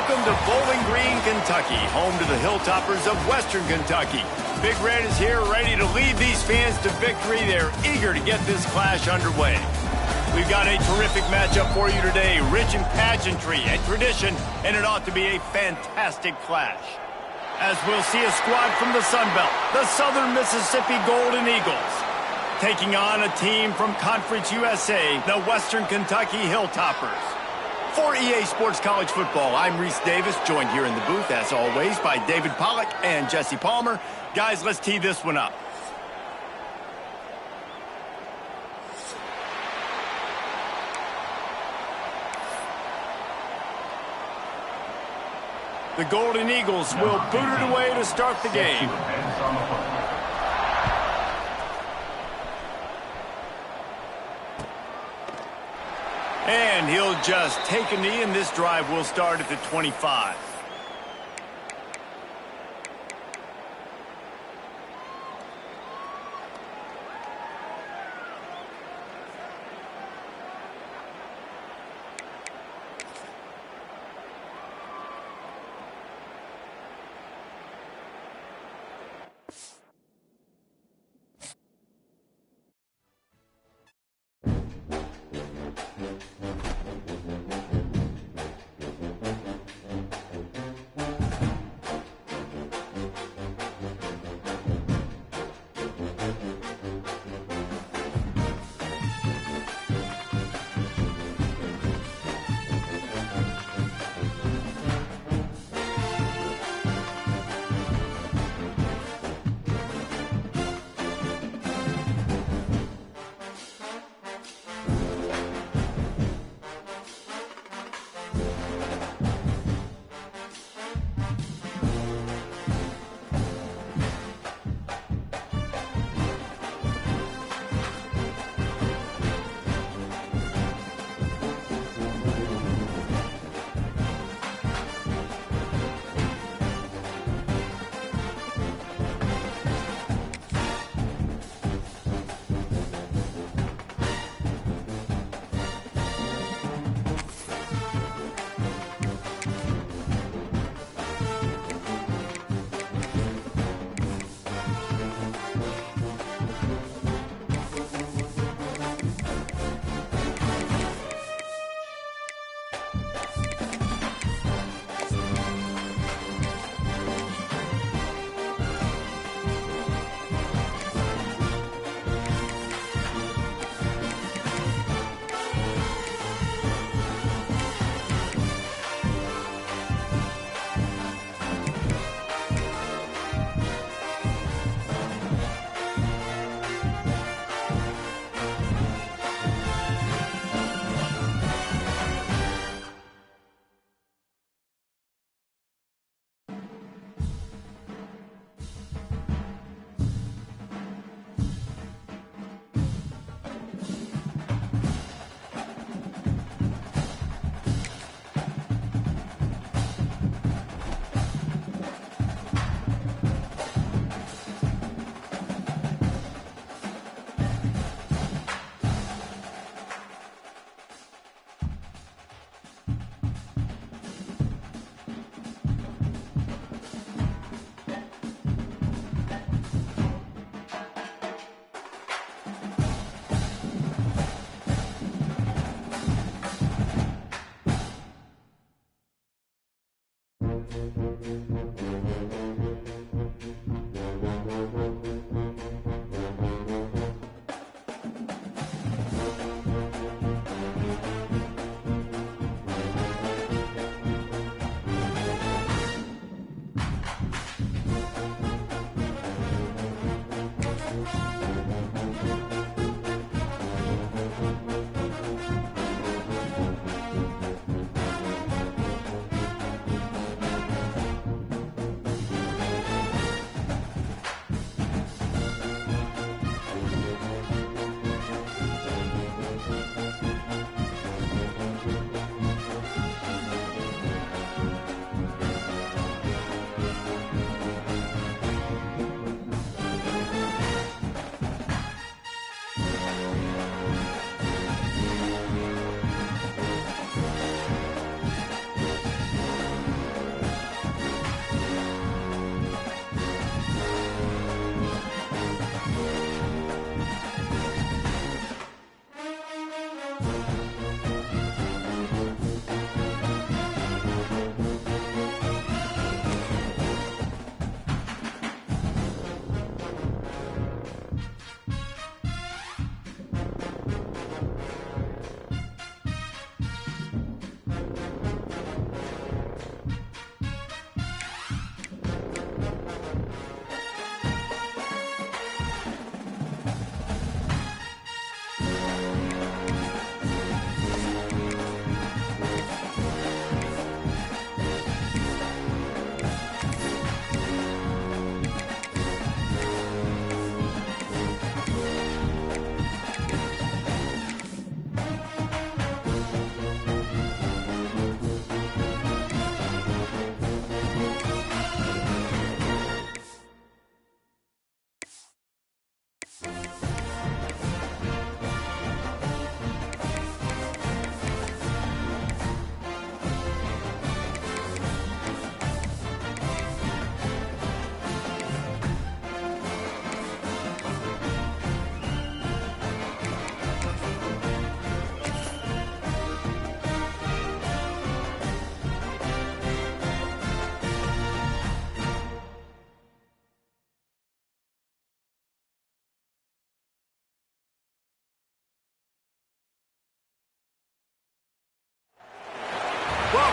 Welcome to Bowling Green, Kentucky, home to the Hilltoppers of Western Kentucky. Big Red is here ready to lead these fans to victory. They're eager to get this clash underway. We've got a terrific matchup for you today, rich in pageantry and tradition, and it ought to be a fantastic clash. As we'll see a squad from the Sun Belt, the Southern Mississippi Golden Eagles, taking on a team from Conference USA, the Western Kentucky Hilltoppers. For EA Sports College Football, I'm Reese Davis, joined here in the booth, as always, by David Pollack and Jesse Palmer. Guys, let's tee this one up. The Golden Eagles will boot it away to start the game. And he'll just take a knee, and this drive will start at the 25.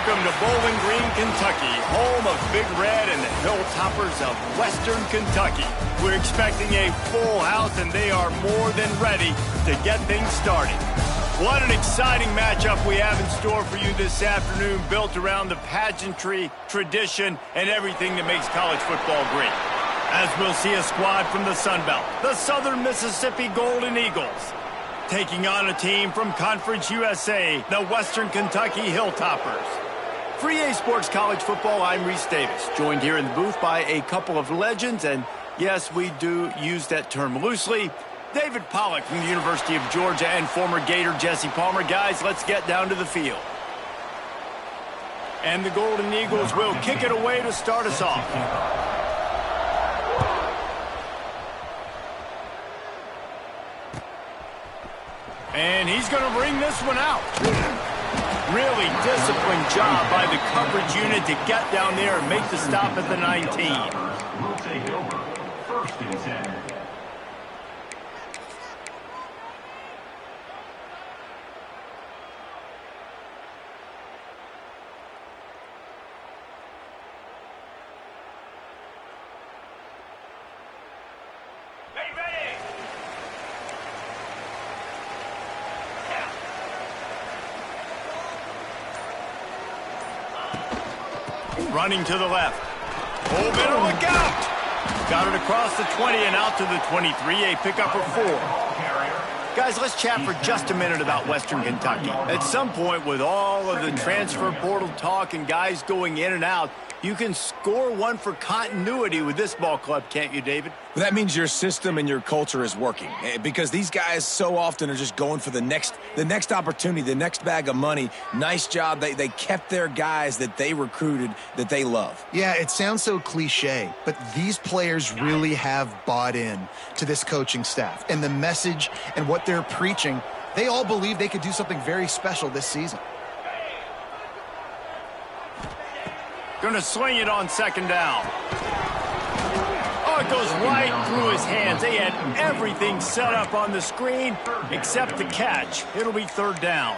Welcome to Bowling Green, Kentucky, home of Big Red and the Hilltoppers of Western Kentucky. We're expecting a full house, and they are more than ready to get things started. What an exciting matchup we have in store for you this afternoon, built around the pageantry, tradition, and everything that makes college football great. As we'll see a squad from the Sun Belt, the Southern Mississippi Golden Eagles, taking on a team from Conference USA, the Western Kentucky Hilltoppers. For EA Sports College Football, I'm Reese Davis, joined here in the booth by a couple of legends, and yes, we do use that term loosely. David Pollack from the University of Georgia and former Gator Jesse Palmer. Guys, let's get down to the field. And the Golden Eagles will kick it away to start us off. And he's going to bring this one out. Really disciplined job by the coverage unit to get down there and make the stop at the 19. Will take over. First and 10. Running to the left. Oh, better look out. Got it across the 20 and out to the 23, a pickup of 4. Guys, let's chat for just a minute about Western Kentucky. At some point, with all of the transfer portal talk and guys going in and out, you can score one for continuity with this ball club, can't you, David? Well, that means your system and your culture is working, because these guys so often are just going for the next opportunity, the next bag of money. Nice job. They kept their guys that they recruited, that they love. Yeah, it sounds so cliche, but these players really have bought in to this coaching staff and the message and what they're preaching. They all believe they could do something very special this season. Going to sling it on second down. Oh, it goes right through his hands. They had everything set up on the screen except the catch. It'll be third down.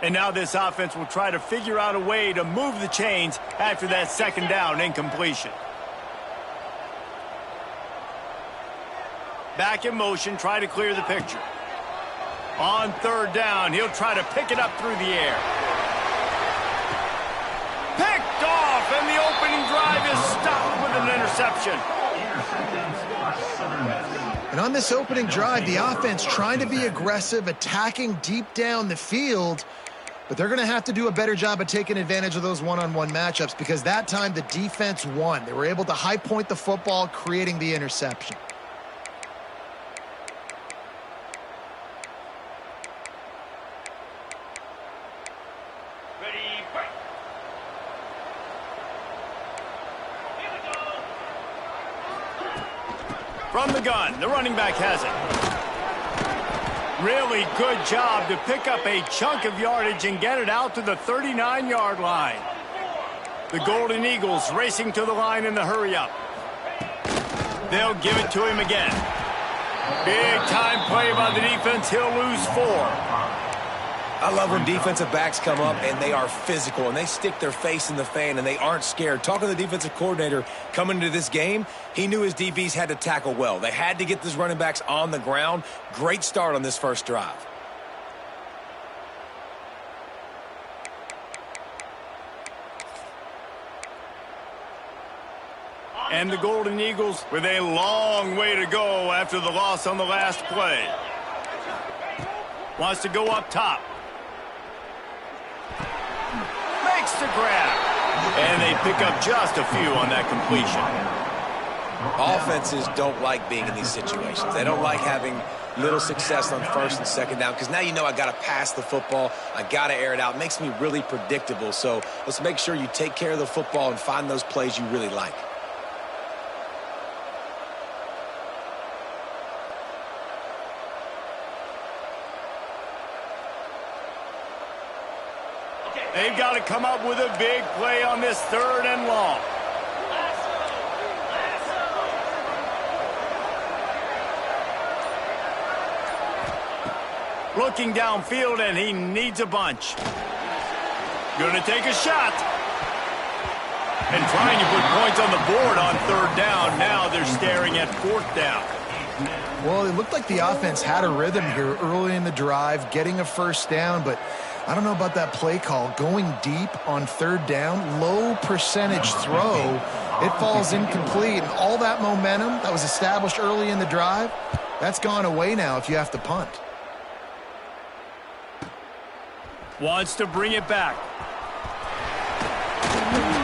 And now this offense will try to figure out a way to move the chains after that second down incompletion. Back in motion, try to clear the picture. On third down, he'll try to pick it up through the air. Picked off, and the opening drive is stopped with an interception. And on this opening drive, the offense trying to be aggressive, attacking deep down the field. But they're going to have to do a better job of taking advantage of those one-on-one matchups, because that time the defense won. They were able to high point the football, creating the interception. Ready, break. Here we go. From the gun, the running back has it. Really good job to pick up a chunk of yardage and get it out to the 39-yard line. The Golden Eagles racing to the line in the hurry-up. They'll give it to him again. Big-time play by the defense. He'll lose 4. I love when defensive backs come up and they are physical and they stick their face in the fan and they aren't scared. Talking to the defensive coordinator coming into this game, he knew his DBs had to tackle well. They had to get these running backs on the ground. Great start on this first drive. And the Golden Eagles with a long way to go after the loss on the last play. Wants to go up top. Makes the grab. And they pick up just a few on that completion. Offenses don't like being in these situations. They don't like having little success on first and second down, because now you know I got to pass the football. I got to air it out. It makes me really predictable. So let's make sure you take care of the football and find those plays you really like. They've got to come up with a big play on this 3rd and long. Looking downfield, and he needs a bunch. Going to take a shot. And trying to put points on the board on 3rd down. Now they're staring at 4th down. Well, it looked like the offense had a rhythm here early in the drive, getting a 1st down, but I don't know about that play call. Going deep on 3rd down, low percentage throw, it falls incomplete, and all that momentum that was established early in the drive, that's gone away now if you have to punt. Wants to bring it back.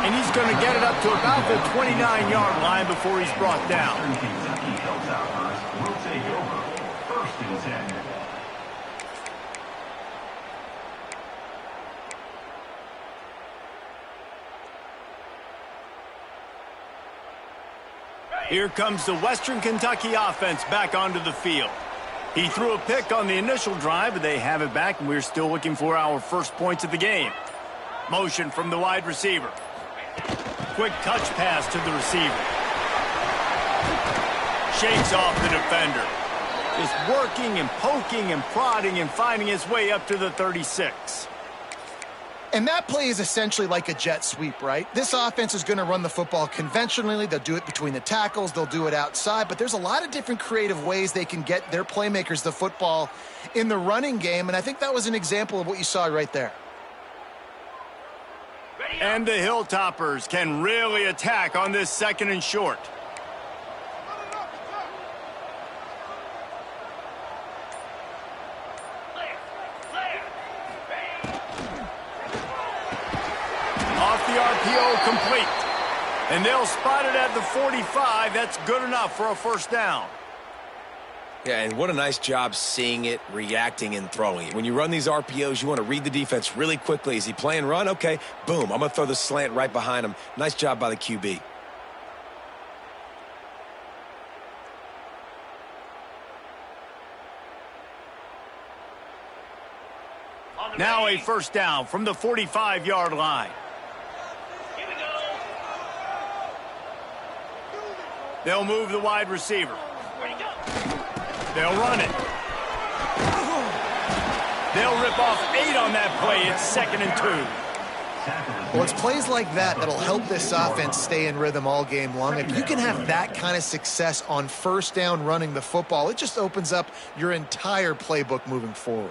And he's going to get it up to about the 29-yard line before he's brought down. Kentucky Hilltoppers will take over. 1st and 10. Here comes the Western Kentucky offense back onto the field. He threw a pick on the initial drive, but they have it back, and we're still looking for our first points of the game. Motion from the wide receiver. Quick touch pass to the receiver. Shakes off the defender. Just working and poking and prodding and finding his way up to the 36. And that play is essentially like a jet sweep, right? This offense is going to run the football conventionally. They'll do it between the tackles. They'll do it outside. But there's a lot of different creative ways they can get their playmakers the football in the running game. And I think that was an example of what you saw right there. And the Hilltoppers can really attack on this 2nd and short. Off the RPO, complete. And they'll spot it at the 45. That's good enough for a 1st down. Yeah, and what a nice job seeing it, reacting, and throwing it. When you run these RPOs, you want to read the defense really quickly. Is he playing run? Okay, boom. I'm going to throw the slant right behind him. Nice job by the QB. Now a 1st down from the 45-yard line. They'll move the wide receiver. They'll run it. They'll rip off 8 on that play. It's 2nd and 2. Well, it's plays like that that'll help this offense stay in rhythm all game long. If you can have that kind of success on 1st down running the football, it just opens up your entire playbook moving forward.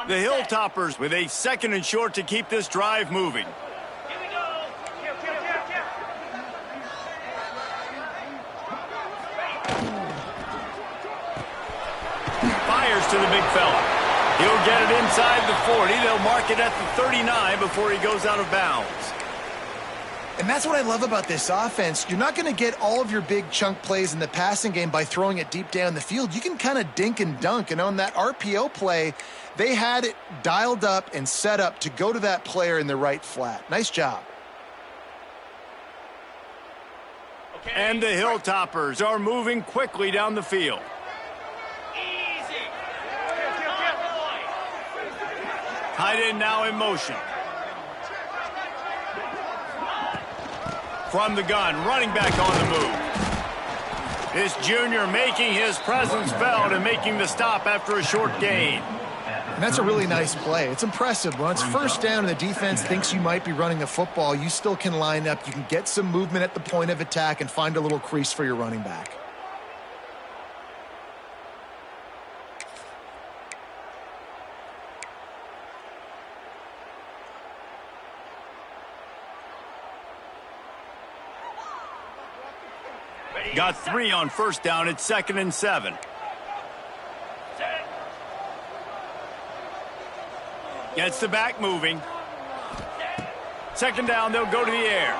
The Hilltoppers with a 2nd and short to keep this drive moving. Fires to the big fella. He'll get it inside the 40. They'll mark it at the 39 before he goes out of bounds. And that's what I love about this offense. You're not going to get all of your big chunk plays in the passing game by throwing it deep down the field. You can kind of dink and dunk. And on that RPO play, they had it dialed up and set up to go to that player in the right flat. Nice job. And the Hilltoppers are moving quickly down the field. Tight end now in motion. From the gun, running back on the move. This junior making his presence felt and making the stop after a short gain. And that's a really nice play. It's impressive. When it's 1st down and the defense thinks you might be running the football, you still can line up. You can get some movement at the point of attack and find a little crease for your running back. Got 3 on 1st down. It's 2nd and 7. Gets the back moving. 2nd down, they'll go to the air.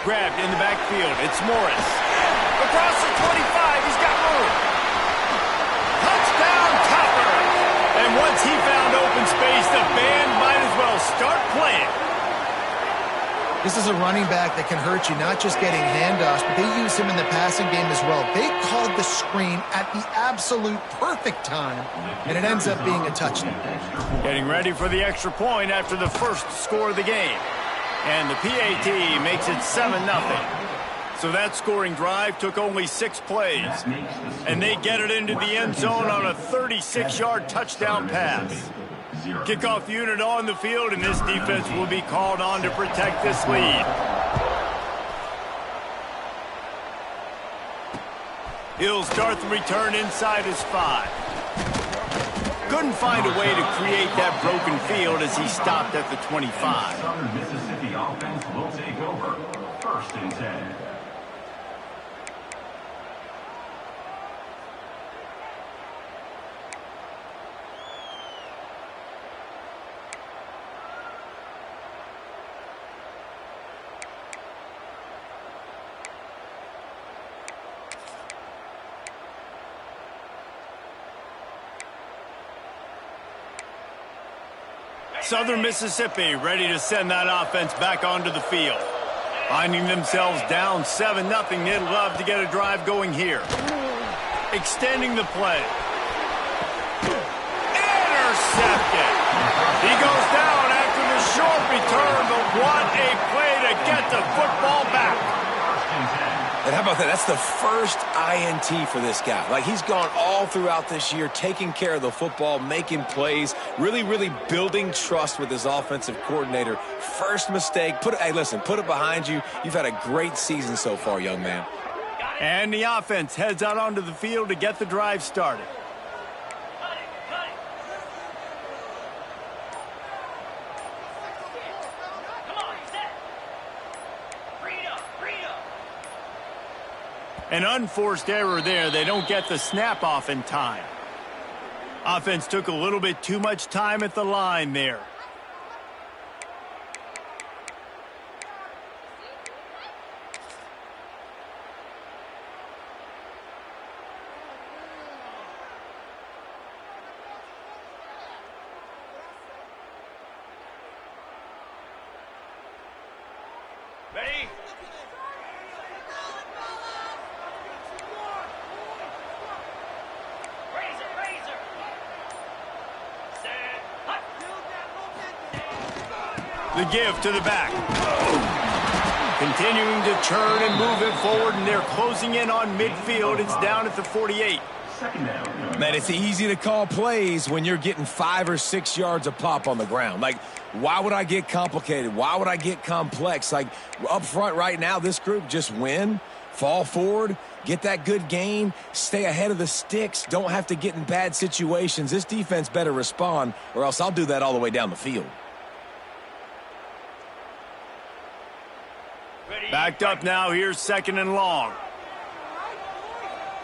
Grabbed in the backfield. It's Morris. Across the 25, he's got room. Touchdown, Topper. And once he found open space, the band might as well start playing. This is a running back that can hurt you, not just getting handoffs, but they use him in the passing game as well. They called the screen at the absolute perfect time, and it ends up being a touchdown. Getting ready for the extra point after the first score of the game. And the PAT makes it 7-0. So that scoring drive took only 6 plays. And they get it into the end zone on a 36-yard touchdown pass. Kickoff unit on the field, and this defense will be called on to protect this lead. He'll start the return inside his 5. Couldn't find a way to create that broken field as he stopped at the 25. Southern Mississippi offense will take over. 1st and 10. Southern Mississippi ready to send that offense back onto the field. Finding themselves down 7-0, they'd love to get a drive going here. Extending the play. Intercepted. He goes down after the short return, but what a play to get the football back. And how about that? That's the first INT for this guy. Like, he's gone all throughout this year, taking care of the football, making plays, really, really building trust with his offensive coordinator. First mistake. Hey, listen, put it behind you. You've had a great season so far, young man. And the offense heads out onto the field to get the drive started. An unforced error there. They don't get the snap off in time. Offense took a little bit too much time at the line there. Ready? The give to the back. Continuing to churn and move it forward, and they're closing in on midfield. It's down at the 48. Man, it's easy to call plays when you're getting 5 or 6 yards a pop on the ground. Like, why would I get complicated? Why would I get complex? Like, up front right now, this group just win, fall forward, get that good gain, stay ahead of the sticks, don't have to get in bad situations. This defense better respond, or else I'll do that all the way down the field. Backed up now. Here's 2nd and long.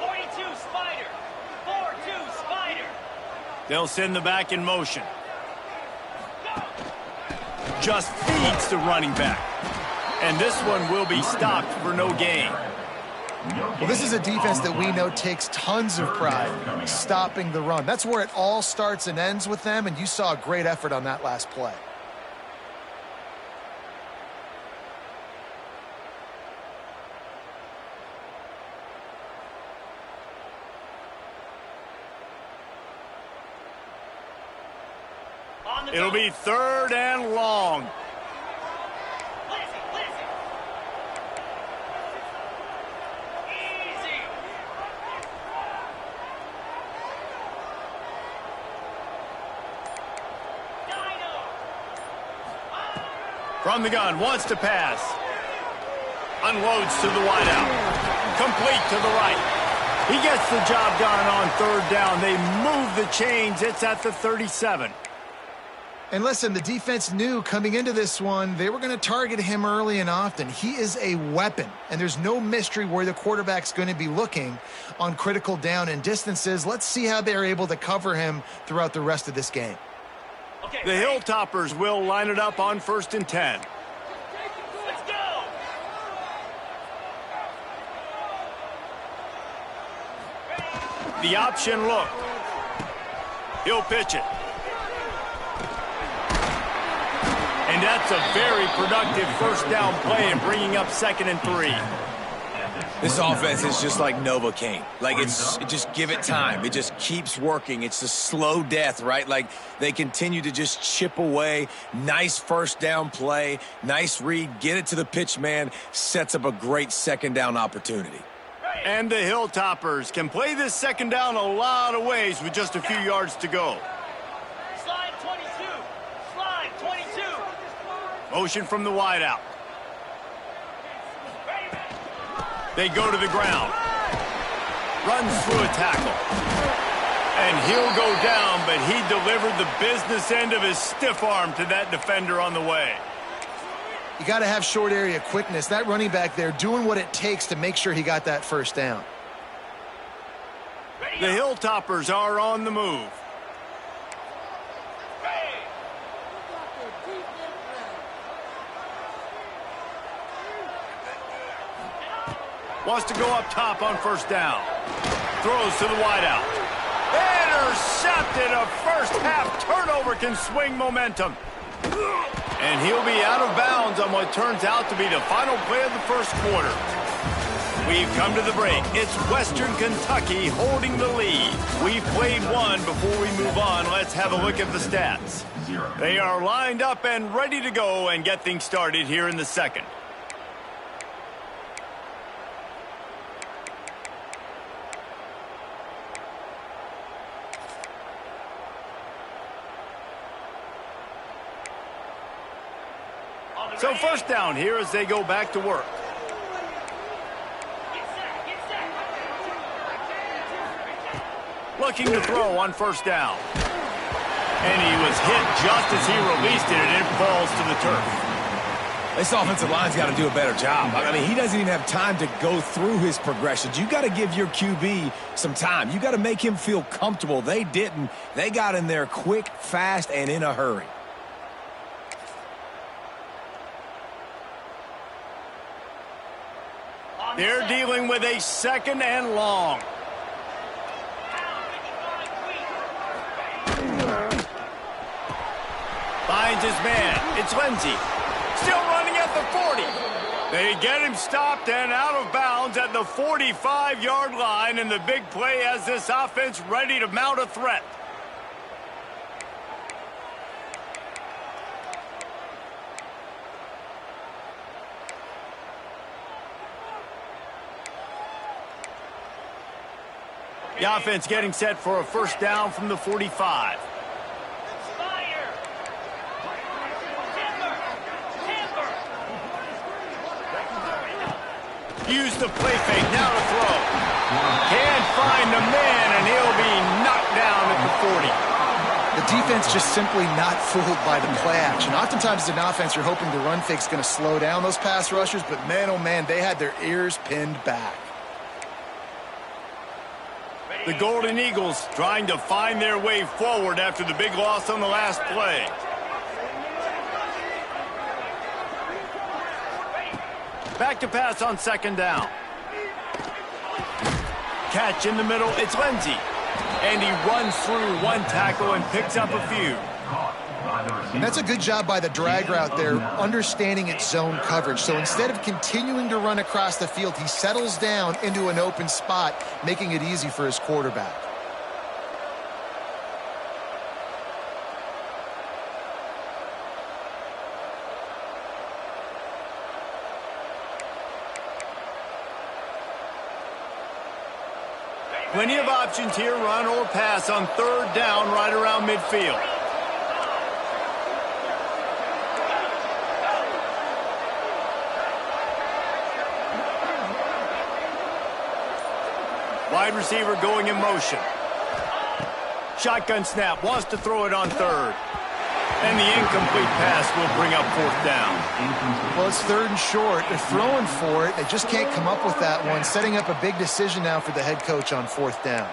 42 Spider. 4-2 Spider. They'll send the back in motion. Just feeds the running back. And this one will be stopped for no gain. Well, this is a defense that we know takes tons of pride stopping the run. That's where it all starts and ends with them, and you saw a great effort on that last play. It'll be 3rd and long. Easy. From the gun, wants to pass. Unloads to the wideout. Complete to the right. He gets the job done on 3rd down. They move the chains. It's at the 37. And listen, the defense knew coming into this one, they were going to target him early and often. He is a weapon, and there's no mystery where the quarterback's going to be looking on critical down and distances. Let's see how they're able to cover him throughout the rest of this game. Okay, The Hilltoppers will line it up on 1st and 10. let's go. The option look. He'll pitch it. And that's a very productive first down play and bringing up 2nd and 3. This offense is just like Novocaine. Like, just give it time. It just keeps working. It's a slow death, right? Like, they continue to just chip away. Nice first down play. Nice read. Get it to the pitch man. Sets up a great 2nd down opportunity. And the Hilltoppers can play this 2nd down a lot of ways with just a few yards to go. Slide 22. Slide 22. Motion from the wideout. They go to the ground. Runs through a tackle. And he'll go down, but he delivered the business end of his stiff arm to that defender on the way. You got to have short area quickness. That running back there doing what it takes to make sure he got that first down. The Hilltoppers are on the move. Wants to go up top on first down. Throws to the wideout. Intercepted. A first half turnover can swing momentum. And he'll be out of bounds on what turns out to be the final play of the first quarter. We've come to the break. It's Western Kentucky holding the lead. We've played one. Before we move on, let's have a look at the stats. They are lined up and ready to go and get things started here in the second. So first down here as they go back to work. Looking to throw on first down. And he was hit just as he released it, and it falls to the turf. This offensive line's got to do a better job. I mean, he doesn't even have time to go through his progressions. You got to give your QB some time. You got to make him feel comfortable. They didn't. They got in there quick, fast, and in a hurry. They're dealing with a 2nd and long. Finds his man. It's Lindsey. Still running at the 40. They get him stopped and out of bounds at the 45-yard line, and the big play has this offense ready to mount a threat. The offense getting set for a first down from the 45. Use the play fake, now to throw. Can't find the man, and he'll be knocked down at the 40. The defense just simply not fooled by the play action. Oftentimes as an offense, you're hoping the run fake's going to slow down those pass rushers, but man, oh man, they had their ears pinned back. The Golden Eagles trying to find their way forward after the big loss on the last play. Back to pass on 2nd down. Catch in the middle, it's Lindsey. And he runs through one tackle and picks up a few. And that's a good job by the drag route there, understanding its zone coverage. So instead of continuing to run across the field, he settles down into an open spot, making it easy for his quarterback. Plenty of options here, run or pass on 3rd down right around midfield. Wide receiver going in motion. Shotgun snap, wants to throw it on 3rd. And the incomplete pass will bring up 4th down. Well, it's 3rd and short. They're throwing for it. They just can't come up with that one. Setting up a big decision now for the head coach on 4th down.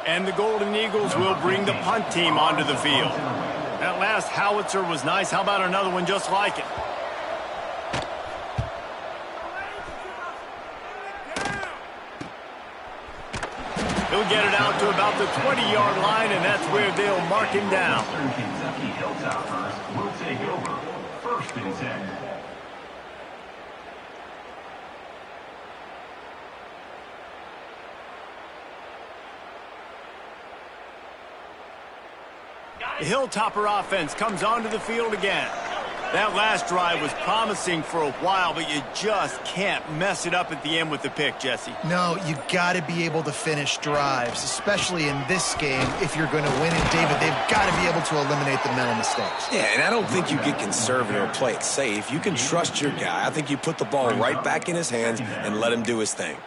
And the Golden Eagles will bring the punt team onto the field. That last howitzer was nice. How about another one just like it? He'll They'll get it out to about the 20-yard line, and that's where they'll mark him down. Western Kentucky Hilltoppers will take over. First and 10. The Hilltopper offense comes onto the field again. That last drive was promising for a while, but you just can't mess it up at the end with the pick, Jesse. No, you got to be able to finish drives, especially in this game if you're going to win it. David, they've got to be able to eliminate the mental mistakes. Yeah, and I don't think you get conservative or play it safe. You can trust your guy. I think you put the ball right back in his hands and let him do his thing.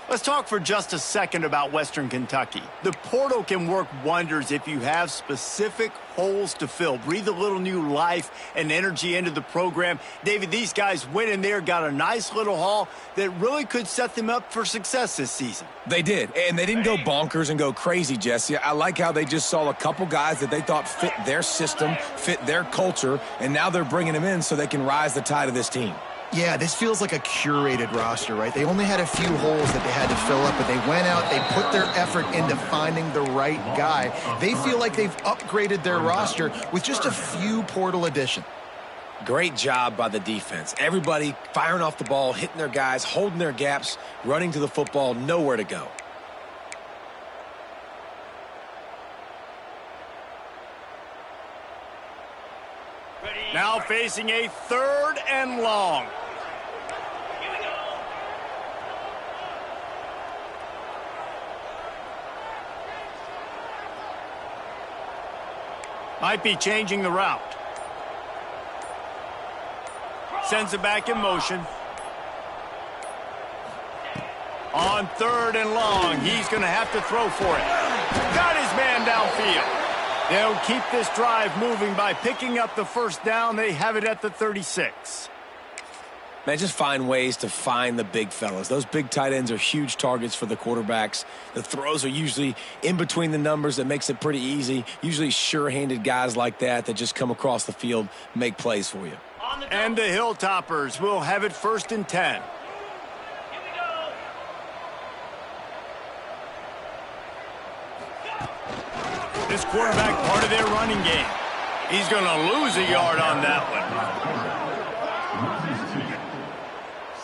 Let's talk for just a second about Western Kentucky. The portal can work wonders if you have specific holes to fill. Breathe a little new life and energy into the program. David, these guys went in there, got a nice little haul that really could set them up for success this season. They did, and they didn't go bonkers and go crazy, Jesse. I like how they just saw a couple guys that they thought fit their system, fit their culture, and now they're bringing them in so they can rise the tide of this team. Yeah, this feels like a curated roster, right? They only had a few holes that they had to fill up, but they went out, they put their effort into finding the right guy. They feel like they've upgraded their roster with just a few portal additions. Great job by the defense. Everybody firing off the ball, hitting their guys, holding their gaps, running to the football, nowhere to go. Now facing a 3rd and long. Might be changing the route. Sends it back in motion. On 3rd and long, he's going to have to throw for it. Got his man downfield. They'll keep this drive moving by picking up the first down. They have it at the 36. Man, just find ways to find the big fellas. Those big tight ends are huge targets for the quarterbacks. The throws are usually in between the numbers. That makes it pretty easy. Usually sure-handed guys like that just come across the field, make plays for you. And the Hilltoppers will have it 1st and 10. This quarterback part of their running game. He's going to lose a yard on that one.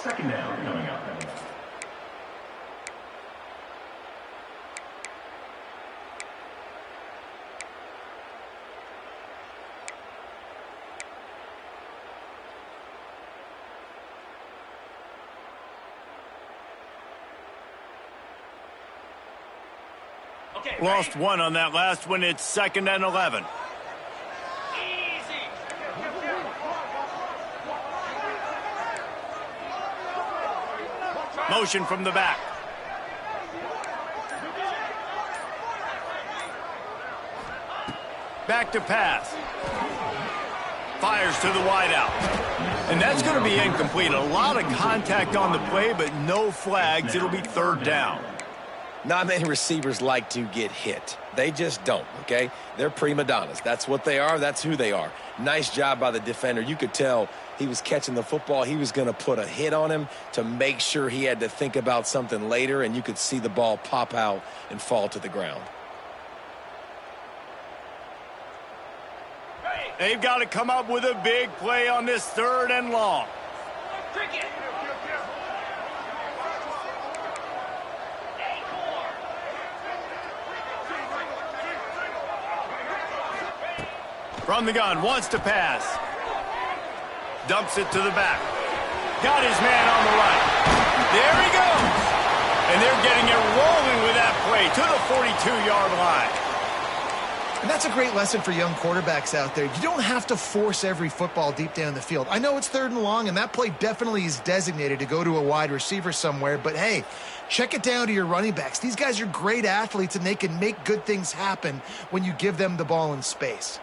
Second down coming up. Okay, Lost one on that last one. It's 2nd and 11. Easy. Motion from the back. Back to pass. Fires to the wideout. And that's going to be incomplete. A lot of contact on the play, but no flags. It'll be 3rd down. Not many receivers like to get hit. They just don't, okay? They're prima donnas. That's what they are. That's who they are. Nice job by the defender. You could tell he was catching the football. He was going to put a hit on him to make sure he had to think about something later, and you could see the ball pop out and fall to the ground. They've got to come up with a big play on this 3rd and long. Cricket. From the gun, wants to pass. Dumps it to the back. Got his man on the right. There he goes. And they're getting it rolling with that play to the 42-yard line. And that's a great lesson for young quarterbacks out there. You don't have to force every football deep down the field. I know it's 3rd and long, and that play definitely is designated to go to a wide receiver somewhere, but hey, check it down to your running backs. These guys are great athletes, and they can make good things happen when you give them the ball in space.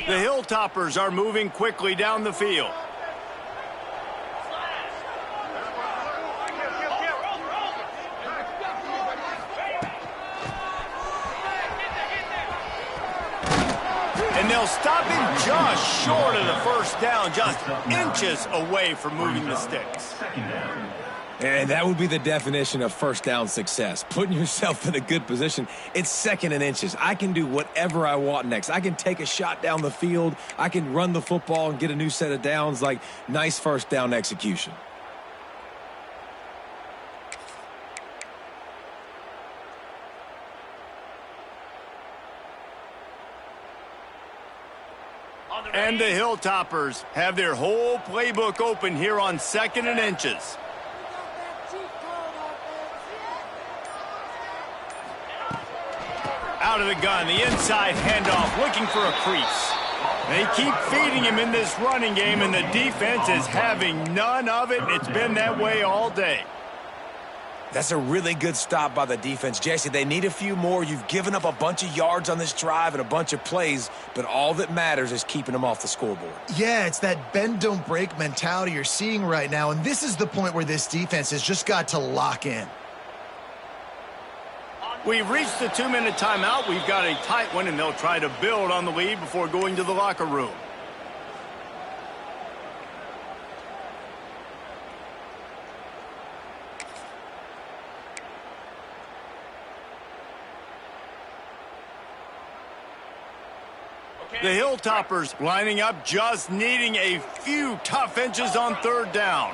The Hilltoppers are moving quickly down the field. And they'll stop him just short of the first down, just inches away from moving the sticks. Second down. And that would be the definition of first down success. Putting yourself in a good position. It's 2nd and inches. I can do whatever I want next. I can take a shot down the field. I can run the football and get a new set of downs. Like, nice first down execution. And the Hilltoppers have their whole playbook open here on 2nd and inches. Out of the gun, the inside handoff, looking for a crease. They keep feeding him in this running game, and the defense is having none of it. It's been that way all day. That's a really good stop by the defense. Jesse, they need a few more. You've given up a bunch of yards on this drive and a bunch of plays, but all that matters is keeping them off the scoreboard. Yeah, it's that bend, don't break mentality you're seeing right now, and this is the point where this defense has just got to lock in. We've reached the 2-minute timeout. We've got a tight one, and they'll try to build on the lead before going to the locker room. The Hilltoppers lining up, just needing a few tough inches on 3rd down.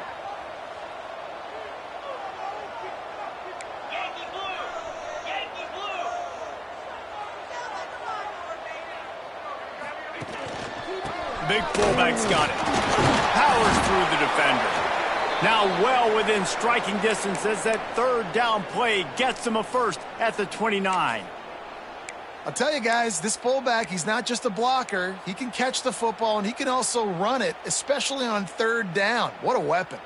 Yankee blue! Yankee blue! Big fullback's got it. Powers through the defender. Now well within striking distance as that 3rd down play gets them a first at the 29. I'll tell you guys, this fullback, he's not just a blocker. He can catch the football, and he can also run it, especially on 3rd down. What a weapon.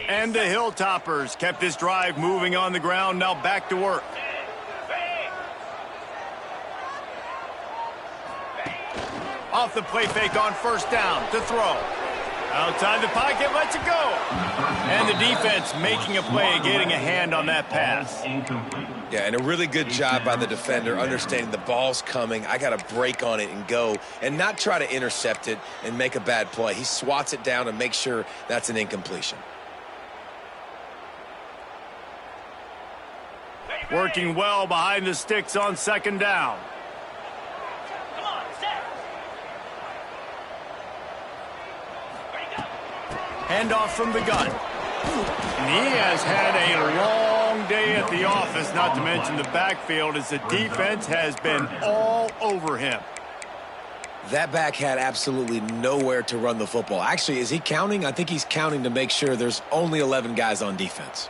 And the Hilltoppers kept this drive moving on the ground. Now back to work. Off the play fake on 1st down to throw. Outside the pocket, lets it go. And the defense making a play, getting a hand on that pass. Yeah, and a really good job by the defender, understanding the ball's coming. I got to break on it and go, and not try to intercept it and make a bad play. He swats it down and makes sure that's an incompletion. Working well behind the sticks on 2nd down. Come on, set! Handoff from the gun. And he has had a long day at the office, not to mention the backfield, as the defense has been all over him. That back had absolutely nowhere to run the football. Actually, is he counting? I think he's counting to make sure there's only 11 guys on defense.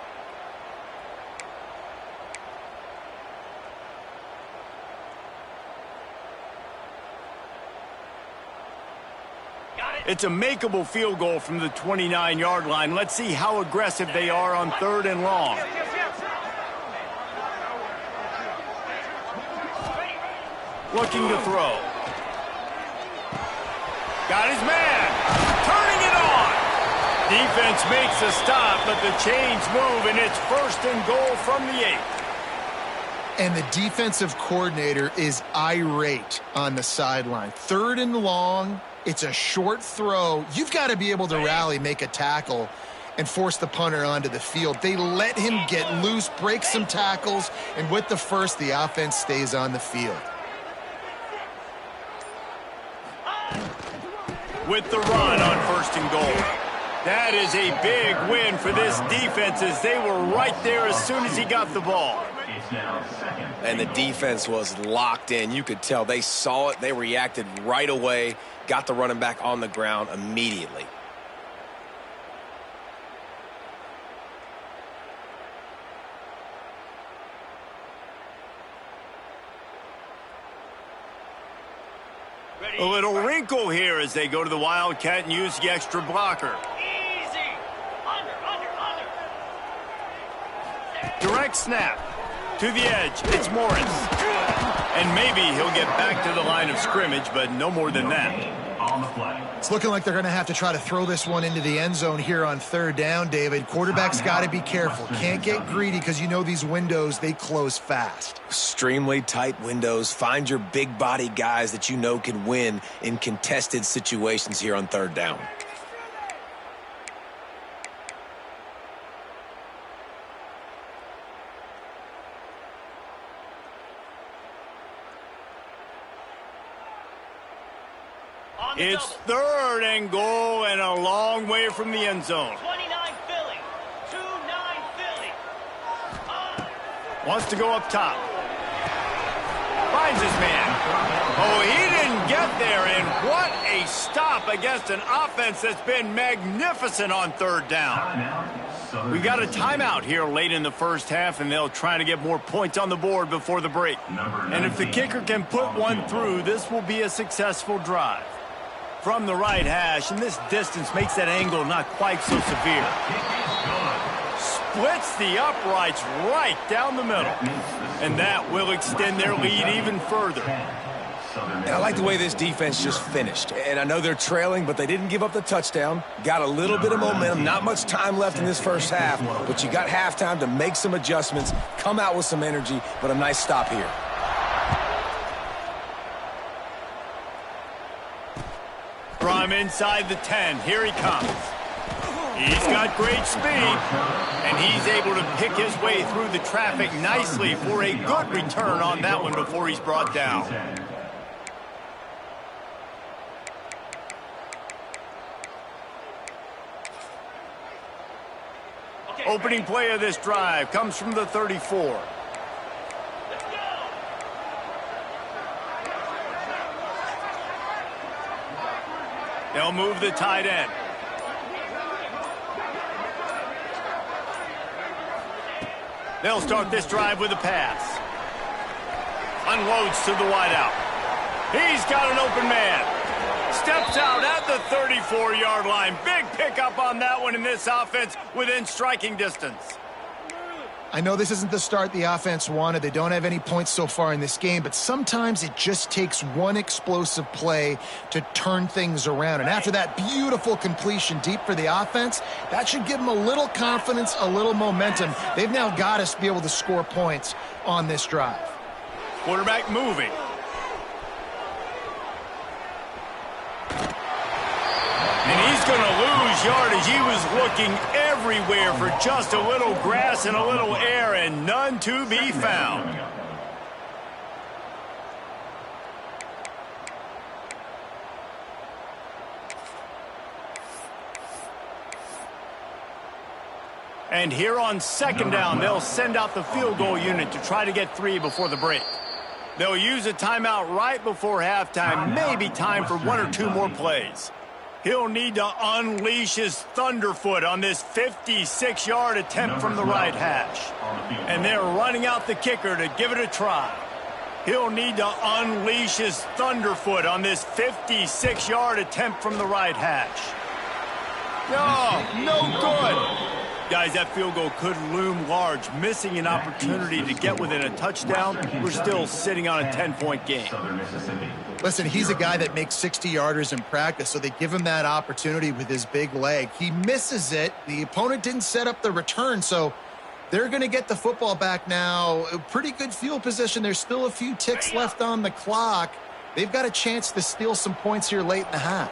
It's a makeable field goal from the 29-yard line. Let's see how aggressive they are on 3rd and long. Looking to throw. Got his man. Turning it on. Defense makes a stop, but the chains move, and it's 1st and goal from the 8. And the defensive coordinator is irate on the sideline. 3rd and long. It's a short throw. You've got to be able to rally, make a tackle, and force the punter onto the field. They let him get loose, break some tackles, and with the first, the offense stays on the field. With the run on 1st and goal. That is a big win for this defense, as they were right there as soon as he got the ball. And the defense was locked in. You could tell they saw it. They reacted right away. Got the running back on the ground immediately. A little wrinkle here as they go to the Wildcat and use the extra blocker. Easy! Under! Direct snap. To the edge, it's Morris. And maybe he'll get back to the line of scrimmage, but no more than that. On the play. It's looking like they're going to have to try to throw this one into the end zone here on 3rd down, David. Quarterback's got to be careful. Can't get greedy because you know these windows, they close fast. Extremely tight windows. Find your big body guys that you know can win in contested situations here on 3rd down. It's 3rd and goal and a long way from the end zone. 29 Philly. 2-9 Philly. Wants to go up top. Finds his man. Oh, he didn't get there, and what a stop against an offense that's been magnificent on 3rd down. We got a timeout here late in the first half, and they'll try to get more points on the board before the break. And if the kicker can put one through, this will be a successful drive. From the right hash, and this distance makes that angle not quite so severe. Splits the uprights right down the middle. And that will extend their lead even further. And I like the way this defense just finished. And I know they're trailing, but they didn't give up the touchdown. Got a little bit of momentum. Not much time left in this first half, but you got halftime to make some adjustments, come out with some energy, but a nice stop here. From inside the 10, here he comes. He's got great speed, and he's able to pick his way through the traffic nicely for a good return on that one before he's brought down. Opening play of this drive comes from the 34. They'll move the tight end. They'll start this drive with a pass. Unloads to the wideout. He's got an open man. Steps out at the 34-yard line. Big pickup on that one in this offense within striking distance. I know this isn't the start the offense wanted. They don't have any points so far in this game, but sometimes it just takes one explosive play to turn things around. And after that beautiful completion deep for the offense, that should give them a little confidence, a little momentum. They've now got to be able to score points on this drive. Quarterback moving. And he's going to lose yardage. He was looking everywhere for just a little grass and a little air, and none to be found. And here on 2nd down, they'll send out the field goal unit to try to get 3 before the break. They'll use a timeout right before halftime, maybe time for 1 or 2 more plays. He'll need to unleash his thunderfoot on this 56-yard attempt from the right hash. And they're running out the kicker to give it a try. He'll need to unleash his thunderfoot on this 56-yard attempt from the right hash. No good. Guys, that field goal could loom large. Missing an opportunity to get within a touchdown, we're still sitting on a 10-point game. Listen, he's a guy that makes 60-yarders in practice, so they give him that opportunity with his big leg. He misses it. The opponent didn't set up the return, so they're going to get the football back now. A pretty good field position. There's still a few ticks left on the clock. They've got a chance to steal some points here late in the half.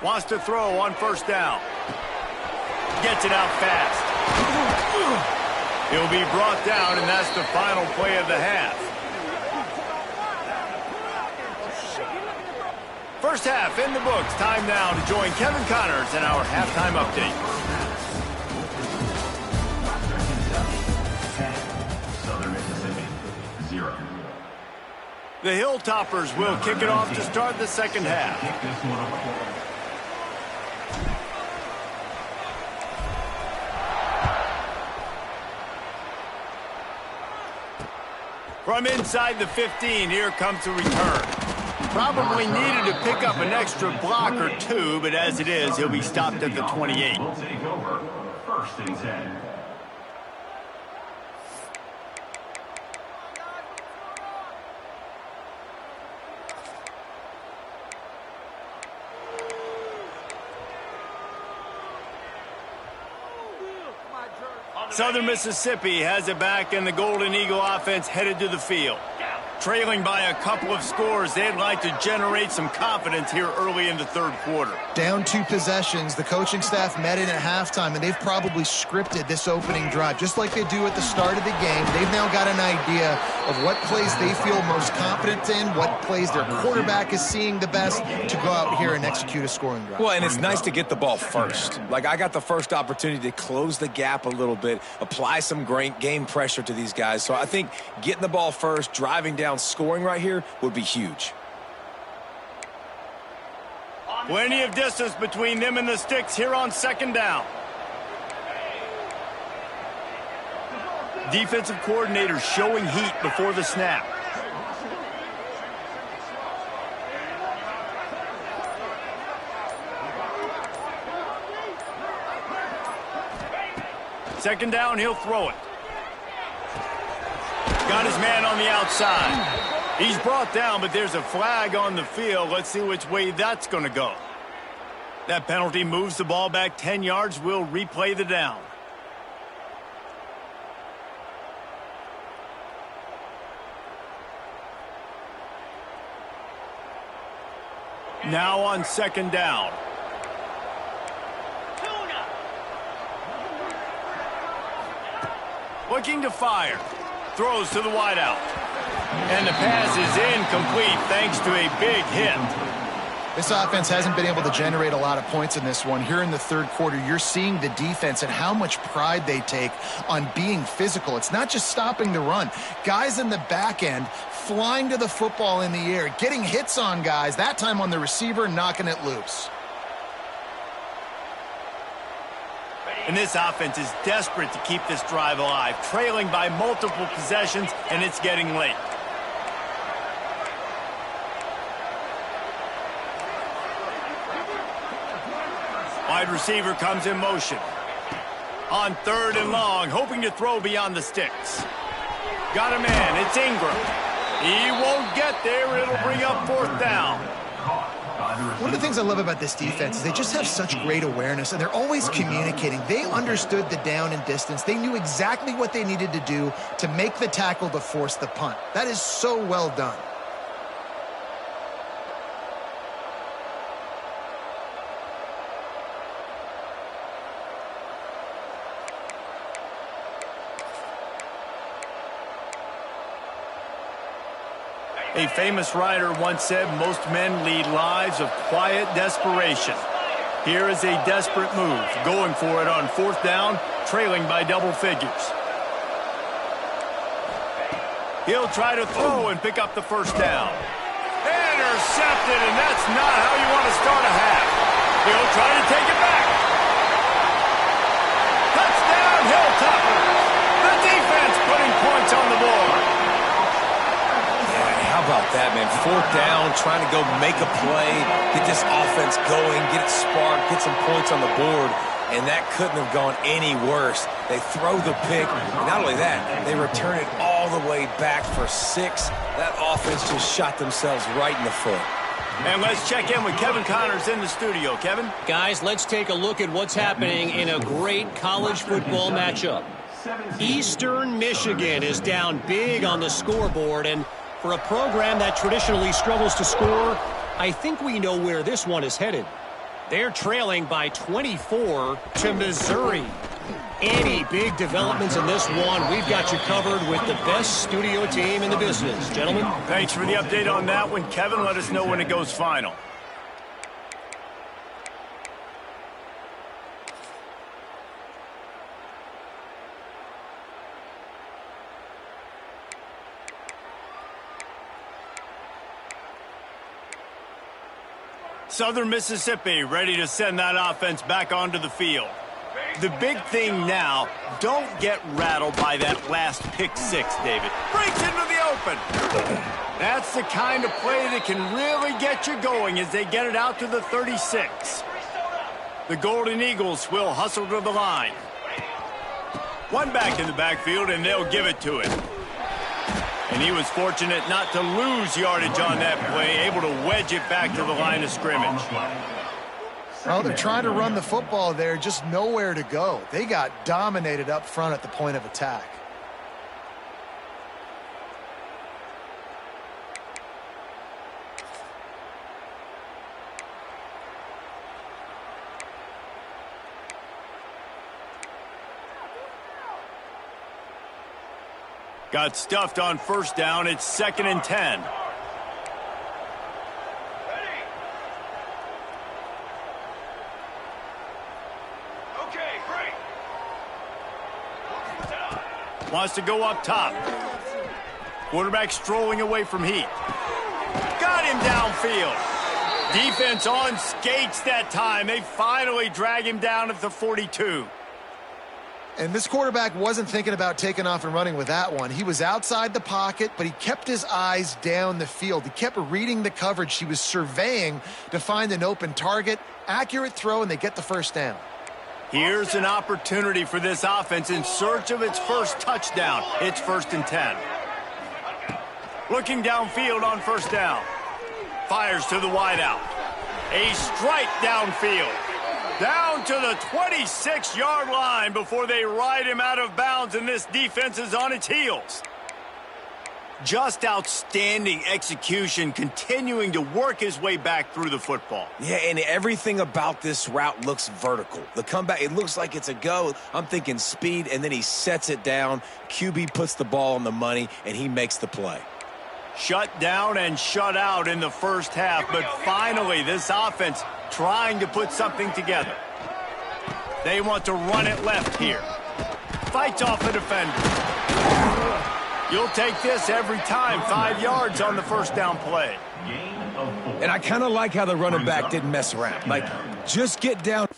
Wants to throw on 1st down. Gets it out fast. He'll be brought down, and that's the final play of the half. First half in the books. Time now to join Kevin Connors in our halftime update. Southern Mississippi, 0. The Hilltoppers will kick it off to start the second half. Kick this one up. From inside the 15, here comes the return. Probably needed to pick up an extra block or 2, but as it is, he'll be stopped at the 28. We'll take over 1st and 10. Southern Mississippi has it back, and the Golden Eagle offense headed to the field. Trailing by a couple of scores, they'd like to generate some confidence here early in the third quarter. Down 2 possessions, the coaching staff met in at halftime, and they've probably scripted this opening drive. Just like they do at the start of the game, they've now got an idea of what plays they feel most confident in, what plays their quarterback is seeing the best to go out here and execute a scoring drive. Well, and it's nice to get the ball first. Like, I got the first opportunity to close the gap a little bit, apply some great game pressure to these guys. So I think getting the ball first, driving down, scoring right here would be huge. Plenty of distance between them and the sticks here on second down. Defensive coordinator showing heat before the snap. Second down, he'll throw it. Got his man on the outside. He's brought down, but there's a flag on the field. Let's see which way that's going to go. That penalty moves the ball back 10 yards. We'll replay the down. Now on second down. Looking to fire. Throws to the wideout. And the pass is incomplete thanks to a big hit. This offense hasn't been able to generate a lot of points in this one. Here in the third quarter, you're seeing the defense and how much pride they take on being physical. It's not just stopping the run. Guys in the back end flying to the football in the air, getting hits on guys, that time on the receiver, knocking it loose. And this offense is desperate to keep this drive alive, trailing by multiple possessions, and it's getting late. Wide receiver comes in motion. On third and long, hoping to throw beyond the sticks. Got a man, it's Ingram. He won't get there, it'll bring up fourth down. One of the things I love about this defense is they just have such great awareness, and they're always communicating. They understood the down and distance. They knew exactly what they needed to do to make the tackle to force the punt. That is so well done. A famous writer once said, most men lead lives of quiet desperation. Here is a desperate move, going for it on fourth down, trailing by double figures. He'll try to throw and pick up the first down. Intercepted, and that's not how you want to start a half. He'll try to take it back. Touchdown, Hilltoppers. The defense putting points on the board. How about that, man? Fourth down, trying to go make a play, get this offense going, get it sparked, get some points on the board, and that couldn't have gone any worse. They throw the pick, and not only that, they return it all the way back for 6. That offense just shot themselves right in the foot. And let's check in with Kevin Connors in the studio. Kevin? Guys, let's take a look at what's happening in a great college football matchup. Eastern Michigan is down big on the scoreboard, and for a program that traditionally struggles to score, I think we know where this one is headed. They're trailing by 24 to Missouri. Any big developments in this one, we've got you covered with the best studio team in the business. Gentlemen? Thanks for the update on that one. Kevin, let us know when it goes final. Southern Mississippi ready to send that offense back onto the field. The big thing now, don't get rattled by that last pick six, David. Breaks into the open. That's the kind of play that can really get you going as they get it out to the 36. The Golden Eagles will hustle to the line. One back in the backfield, and they'll give it to him. And he was fortunate not to lose yardage on that play, able to wedge it back to the line of scrimmage. Well, they're trying to run the football there, just nowhere to go. They got dominated up front at the point of attack. Got stuffed on first down. It's 2nd and 10. Okay, break. Wants to go up top. Quarterback strolling away from heat. Got him downfield. Defense on skates that time. They finally drag him down at the 42. And this quarterback wasn't thinking about taking off and running with that one. He was outside the pocket, but he kept his eyes down the field. He kept reading the coverage. He was surveying to find an open target. Accurate throw, and they get the first down. Here's an opportunity for this offense in search of its first touchdown. It's 1st and 10. Looking downfield on first down. Fires to the wideout. A strike downfield. Down to the 26-yard line before they ride him out of bounds, and this defense is on its heels. Just outstanding execution, continuing to work his way back through the football. Yeah, and everything about this route looks vertical. The comeback, it looks like it's a go. I'm thinking speed, and then he sets it down. QB puts the ball on the money, and he makes the play. Shut down and shut out in the first half, but finally this offense trying to put something together. They want to run it left here. Fights off the defender. You'll take this every time. 5 yards on the first down play. And I kind of like how the running back didn't mess around. Like, just get down.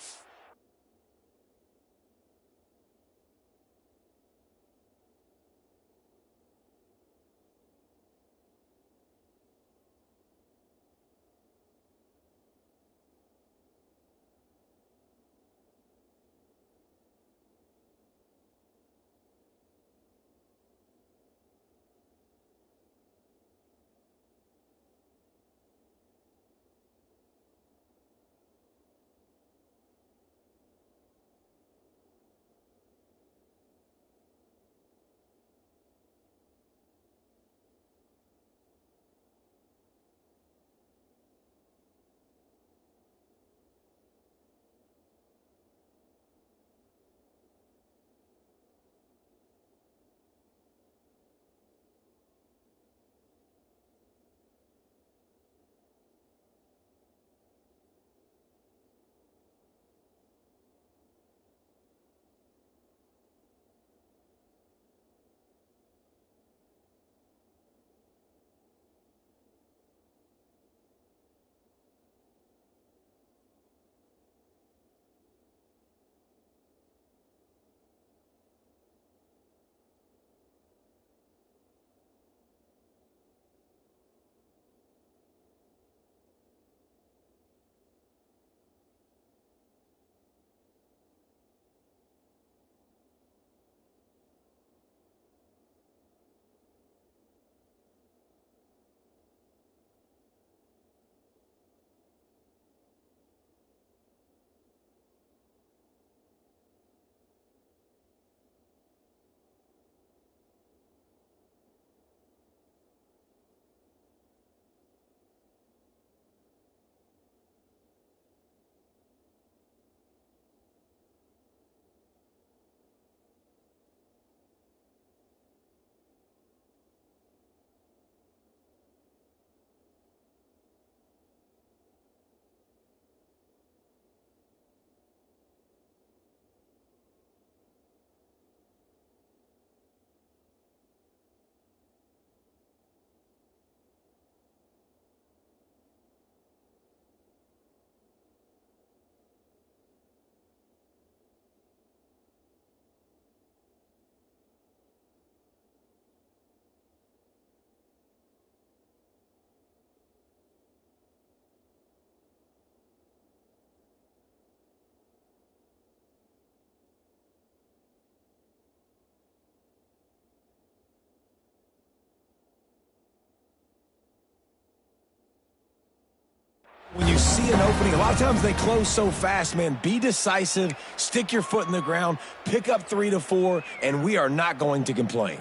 When you see an opening, a lot of times they close so fast, man. Be decisive, stick your foot in the ground, pick up 3 to 4, and we are not going to complain.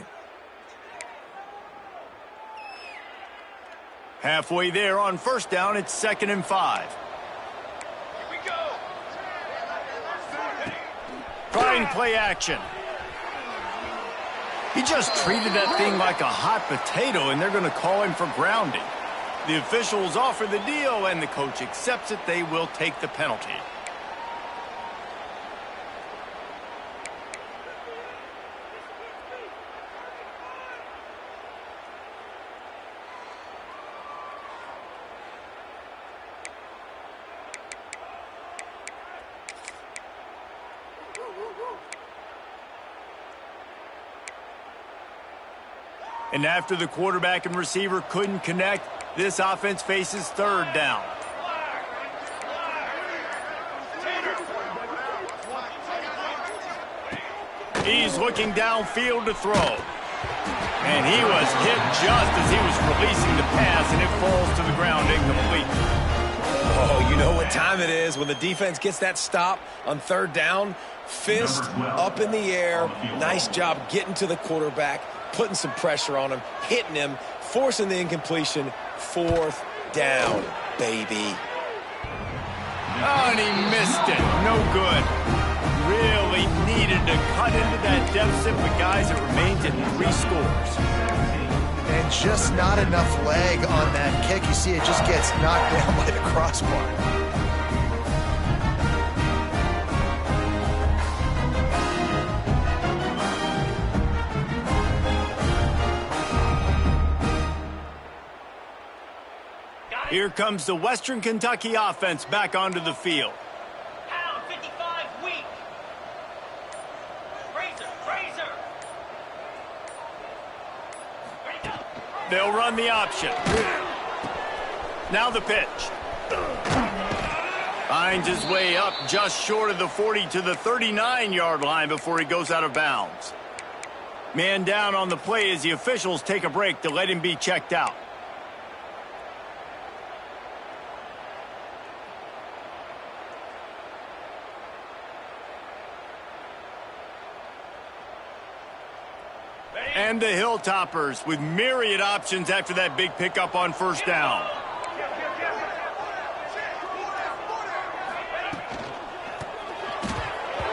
Halfway there on first down, it's 2nd and 5. Here we go. Trying play action. He just treated that thing like a hot potato, and they're going to call him for grounding. The officials offer the deal, and the coach accepts it. They will take the penalty. And after the quarterback and receiver couldn't connect, this offense faces third down. He's looking downfield to throw. And he was hit just as he was releasing the pass, and it falls to the ground incomplete. Oh, you know what time it is when the defense gets that stop on third down. Fist up in the air. Nice job getting to the quarterback, putting some pressure on him, hitting him, forcing the incompletion. Fourth down, baby. Oh, and he missed it. No good. Really needed to cut into that deficit, but guys, it remains at 3 scores. And just not enough leg on that kick. You see it just gets knocked down by the crossbar. Here comes the Western Kentucky offense back onto the field. Pound 55 weak. Razor. Ready to go. They'll run the option. Now the pitch. Finds his way up just short of the 40 to the 39-yard line before he goes out of bounds. Man down on the play as the officials take a break to let him be checked out. And the Hilltoppers with myriad options after that big pickup on first down.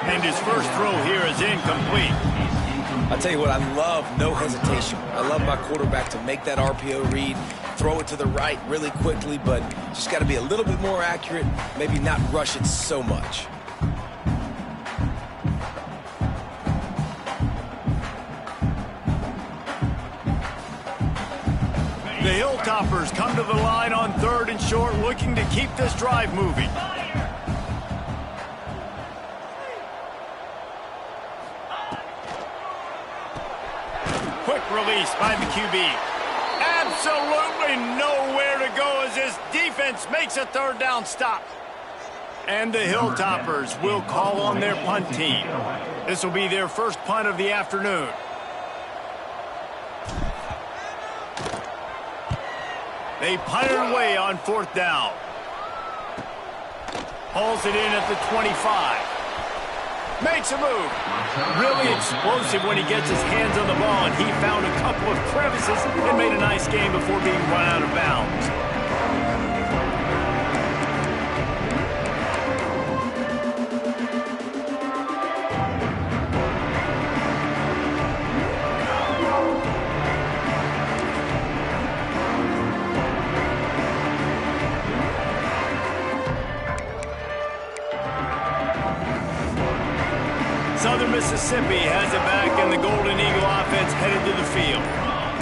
And his first throw here is incomplete. I'll tell you what, I love no hesitation. I love my quarterback to make that RPO read, throw it to the right really quickly, but just got to be a little bit more accurate, maybe not rush it so much. The Hilltoppers come to the line on third and short, looking to keep this drive moving. Quick release by the QB. Absolutely nowhere to go as this defense makes a third down stop. And the Hilltoppers will call on their punt team. This will be their first punt of the afternoon. They punt it away on fourth down. Hauls it in at the 25. Makes a move. Really explosive when he gets his hands on the ball, and he found a couple of crevices and made a nice game before being run out of bounds. Southern Mississippi has it back, and the Golden Eagle offense headed to the field.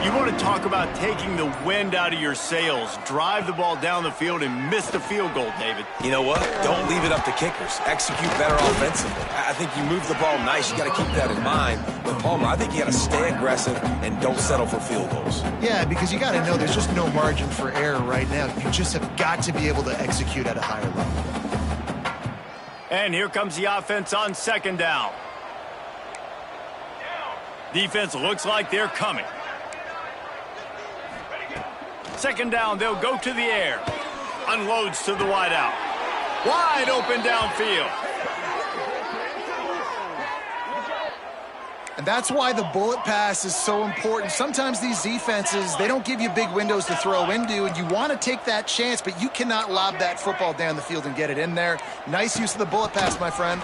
You want to talk about taking the wind out of your sails. Drive the ball down the field and miss the field goal, David. You know what? Don't leave it up to kickers. Execute better offensively. I think you move the ball nice. You got to keep that in mind. But Palmer, I think you got to stay aggressive and don't settle for field goals. Yeah, because you got to know there's just no margin for error right now. You just have got to be able to execute at a higher level. And here comes the offense on second down. Defense looks like they're coming. Second down, they'll go to the air. Unloads to the wideout. Wide open downfield. And that's why the bullet pass is so important. Sometimes these defenses, they don't give you big windows to throw into, and you want to take that chance, but you cannot lob that football down the field and get it in there. Nice use of the bullet pass, my friend.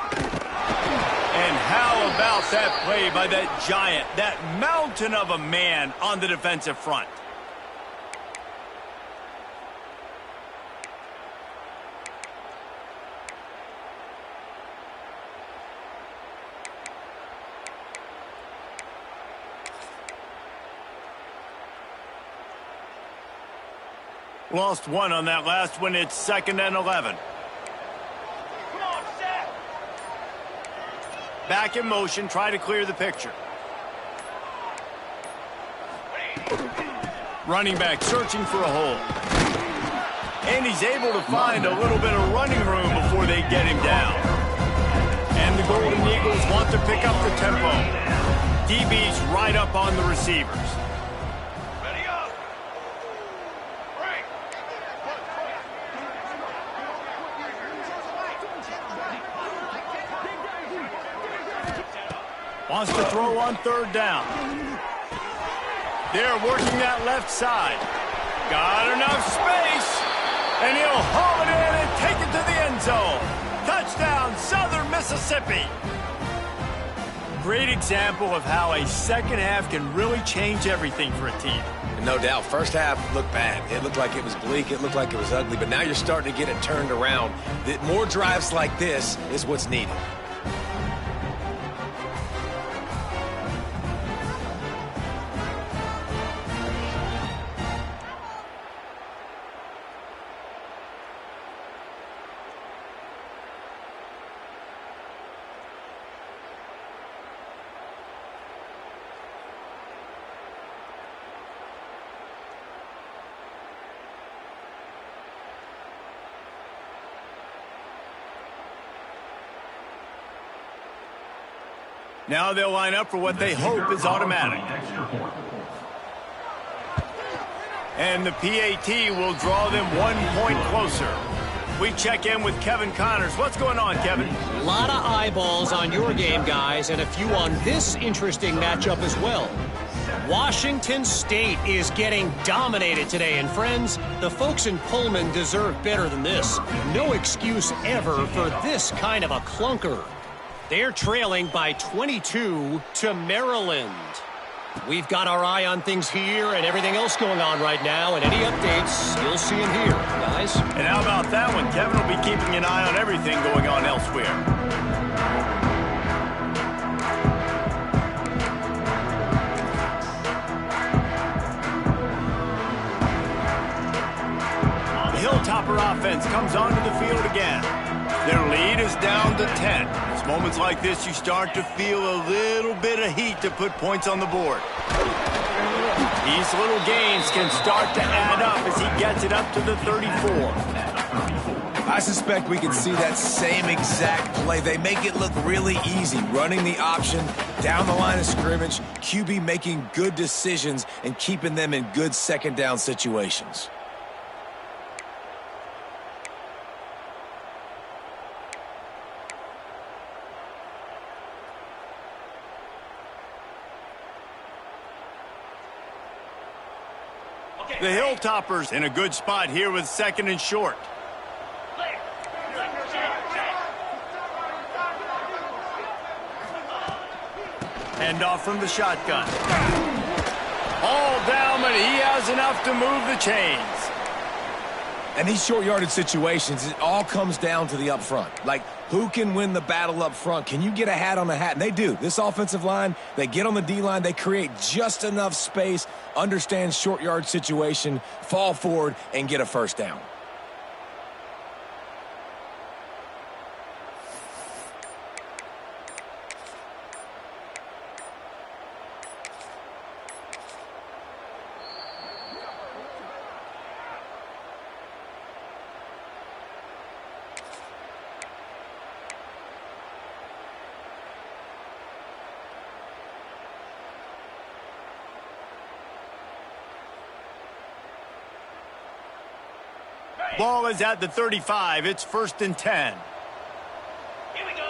And how about that play by that giant, that mountain of a man on the defensive front? Lost one on that last one. It's 2nd and 11. Come on, set. Back in motion, try to clear the picture. Running back searching for a hole. And he's able to find a little bit of running room before they get him down. And the Golden Eagles want to pick up the tempo. DB's right up on the receivers. Ready up. Break. Wants to throw on 3rd down. They're working that left side. Got enough space. And he'll haul it in and take it to the end zone. Touchdown, Southern Mississippi. Great example of how a second half can really change everything for a team. No doubt, first half looked bad. It looked like it was bleak. It looked like it was ugly. But now you're starting to get it turned around. More drives like this is what's needed. Now they'll line up for what they hope is automatic. And the PAT will draw them 1 point closer. We check in with Kevin Connors. What's going on, Kevin? A lot of eyeballs on your game, guys, and a few on this interesting matchup as well. Washington State is getting dominated today, and friends, the folks in Pullman deserve better than this. No excuse ever for this kind of a clunker. They're trailing by 22 to Maryland. We've got our eye on things here and everything else going on right now, and any updates, you'll see them here, guys. And how about that one? Kevin will be keeping an eye on everything going on elsewhere. The Hilltopper offense comes onto the field again. Their lead is down to 10. It's moments like this you start to feel a little bit of heat to put points on the board. These little gains can start to add up as he gets it up to the 34. I suspect we can see that same exact play. They make it look really easy, running the option down the line of scrimmage, QB making good decisions and keeping them in good second down situations. The Hilltoppers in a good spot here with 2nd and short. Hand off from the shotgun. All down, but he has enough to move the chains. And these short yardage situations, it all comes down to the up front. Like, who can win the battle up front? Can you get a hat on a hat? And they do. This offensive line, they get on the D-line, they create just enough space, understand short yard situation, fall forward, and get a first down. Ball is at the 35. It's 1st and 10. Here we go.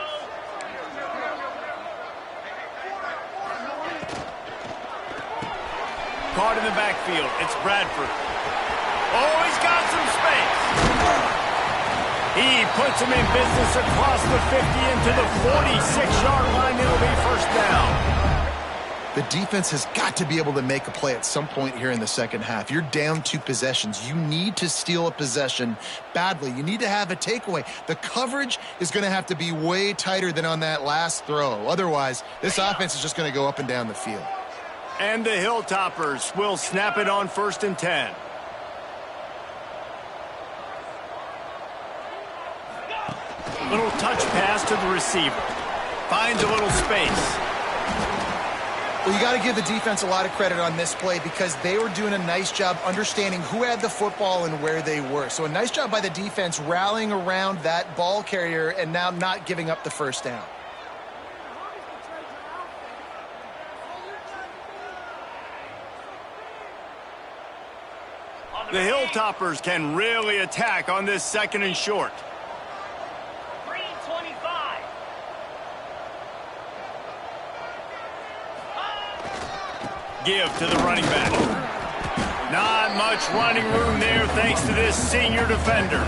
Caught in the backfield. It's Bradford. Oh, he's got some space. He puts him in business across the 50 into the 46-yard line. It'll be first down. The defense has got to be able to make a play at some point here in the second half. You're down 2 possessions. You need to steal a possession badly. You need to have a takeaway. The coverage is going to have to be way tighter than on that last throw. Otherwise, this offense is just going to go up and down the field. And the Hilltoppers will snap it on 1st and 10. Little touch pass to the receiver. Finds a little space. Well, you got to give the defense a lot of credit on this play because they were doing a nice job understanding who had the football and where they were. So a nice job by the defense rallying around that ball carrier and now not giving up the first down. The Hilltoppers can really attack on this 2nd and short. Green 25. Give to the running back. Not much running room there thanks to this senior defender.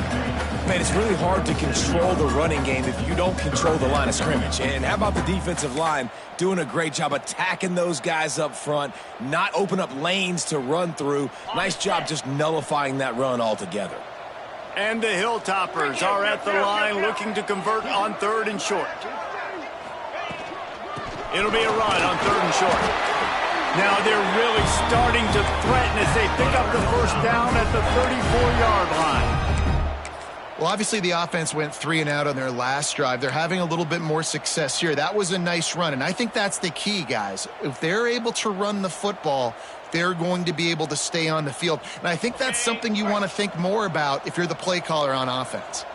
Man, it's really hard to control the running game if you don't control the line of scrimmage. And how about the defensive line doing a great job attacking those guys up front, not open up lanes to run through. Nice job just nullifying that run altogether. And the Hilltoppers are at the line looking to convert on 3rd and short. It'll be a run on 3rd and short. Now they're really starting to threaten as they pick up the first down at the 34-yard line. Well, obviously the offense went 3 and out on their last drive. They're having a little bit more success here. That was a nice run, and I think that's the key, guys. If they're able to run the football, they're going to be able to stay on the field. And I think that's something you want to think more about if you're the play caller on offense.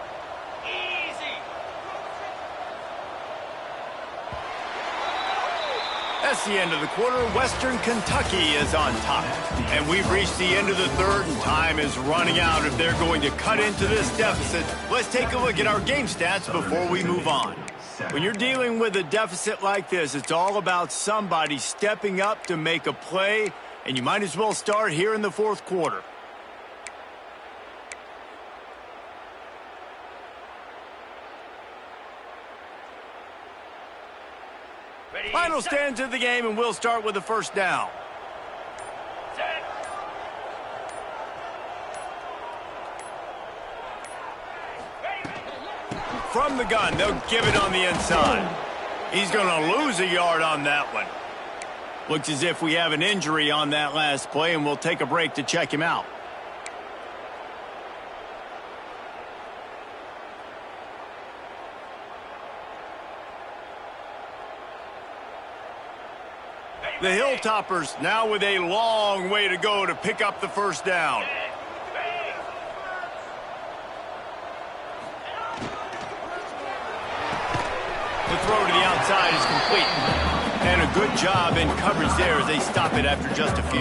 That's the end of the quarter. Western Kentucky is on top. And we've reached the end of the 3rd, and time is running out if they're going to cut into this deficit. Let's take a look at our game stats before we move on. When you're dealing with a deficit like this, it's all about somebody stepping up to make a play, and you might as well start here in the 4th quarter. Final stands of the game, and we'll start with the first down. From the gun, they'll give it on the inside. He's going to lose a yard on that one. Looks as if we have an injury on that last play, and we'll take a break to check him out. The Hilltoppers now with a long way to go to pick up the first down. The throw to the outside is complete. And a good job in coverage there as they stop it after just a few.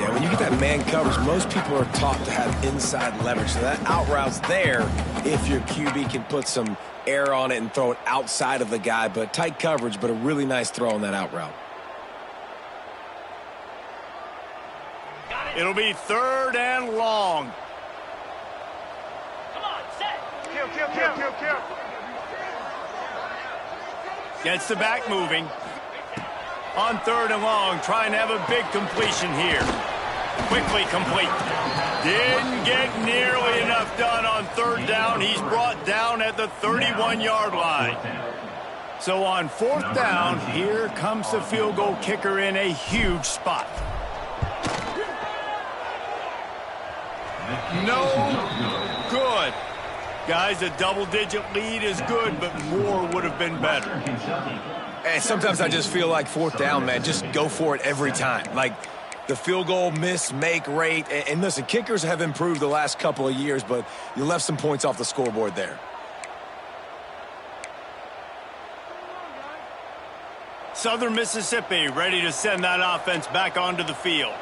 Yeah, when you get that man coverage, most people are taught to have inside leverage. So that out route's there if your QB can put some air on it and throw it outside of the guy. But tight coverage, but a really nice throw on that out route. It'll be 3rd and long. Come on, set. Kill. Gets the back moving. On 3rd and long, trying to have a big completion here. Quickly complete. Didn't get nearly enough done on 3rd down. He's brought down at the 31-yard line. So on 4th down, here comes the field goal kicker in a huge spot. No good. Guys, a double-digit lead is good, but more would have been better. And sometimes I just feel like 4th down, man, just go for it every time. Like the field goal miss-make rate. And listen, kickers have improved the last couple of years, but you left some points off the scoreboard there. Southern Mississippi ready to send that offense back onto the field.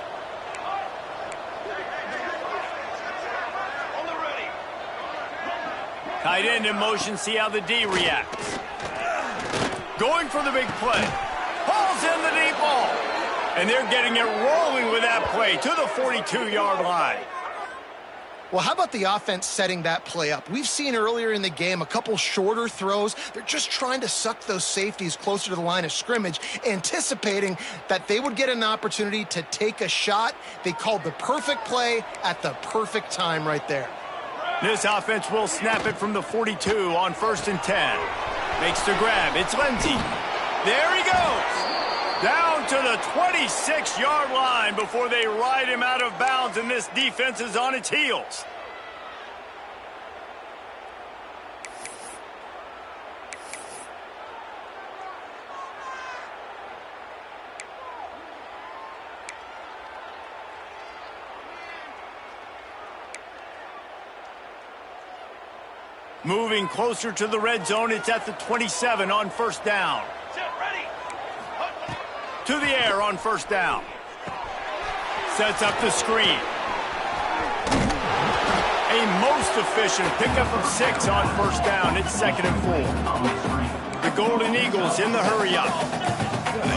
Tight end in motion, see how the D reacts. Going for the big play. Hauls in the deep ball. And they're getting it rolling with that play to the 42-yard line. Well, how about the offense setting that play up? We've seen earlier in the game a couple shorter throws. They're just trying to suck those safeties closer to the line of scrimmage, anticipating that they would get an opportunity to take a shot. They called the perfect play at the perfect time right there. This offense will snap it from the 42 on 1st and 10. Makes the grab. It's Lindsey. There he goes. Down to the 26-yard line before they ride him out of bounds, and this defense is on its heels. Moving closer to the red zone, it's at the 27 on 1st down. To the air on 1st down. Sets up the screen. A most efficient pickup of 6 on 1st down. It's 2nd and 4. The Golden Eagles in the hurry-up.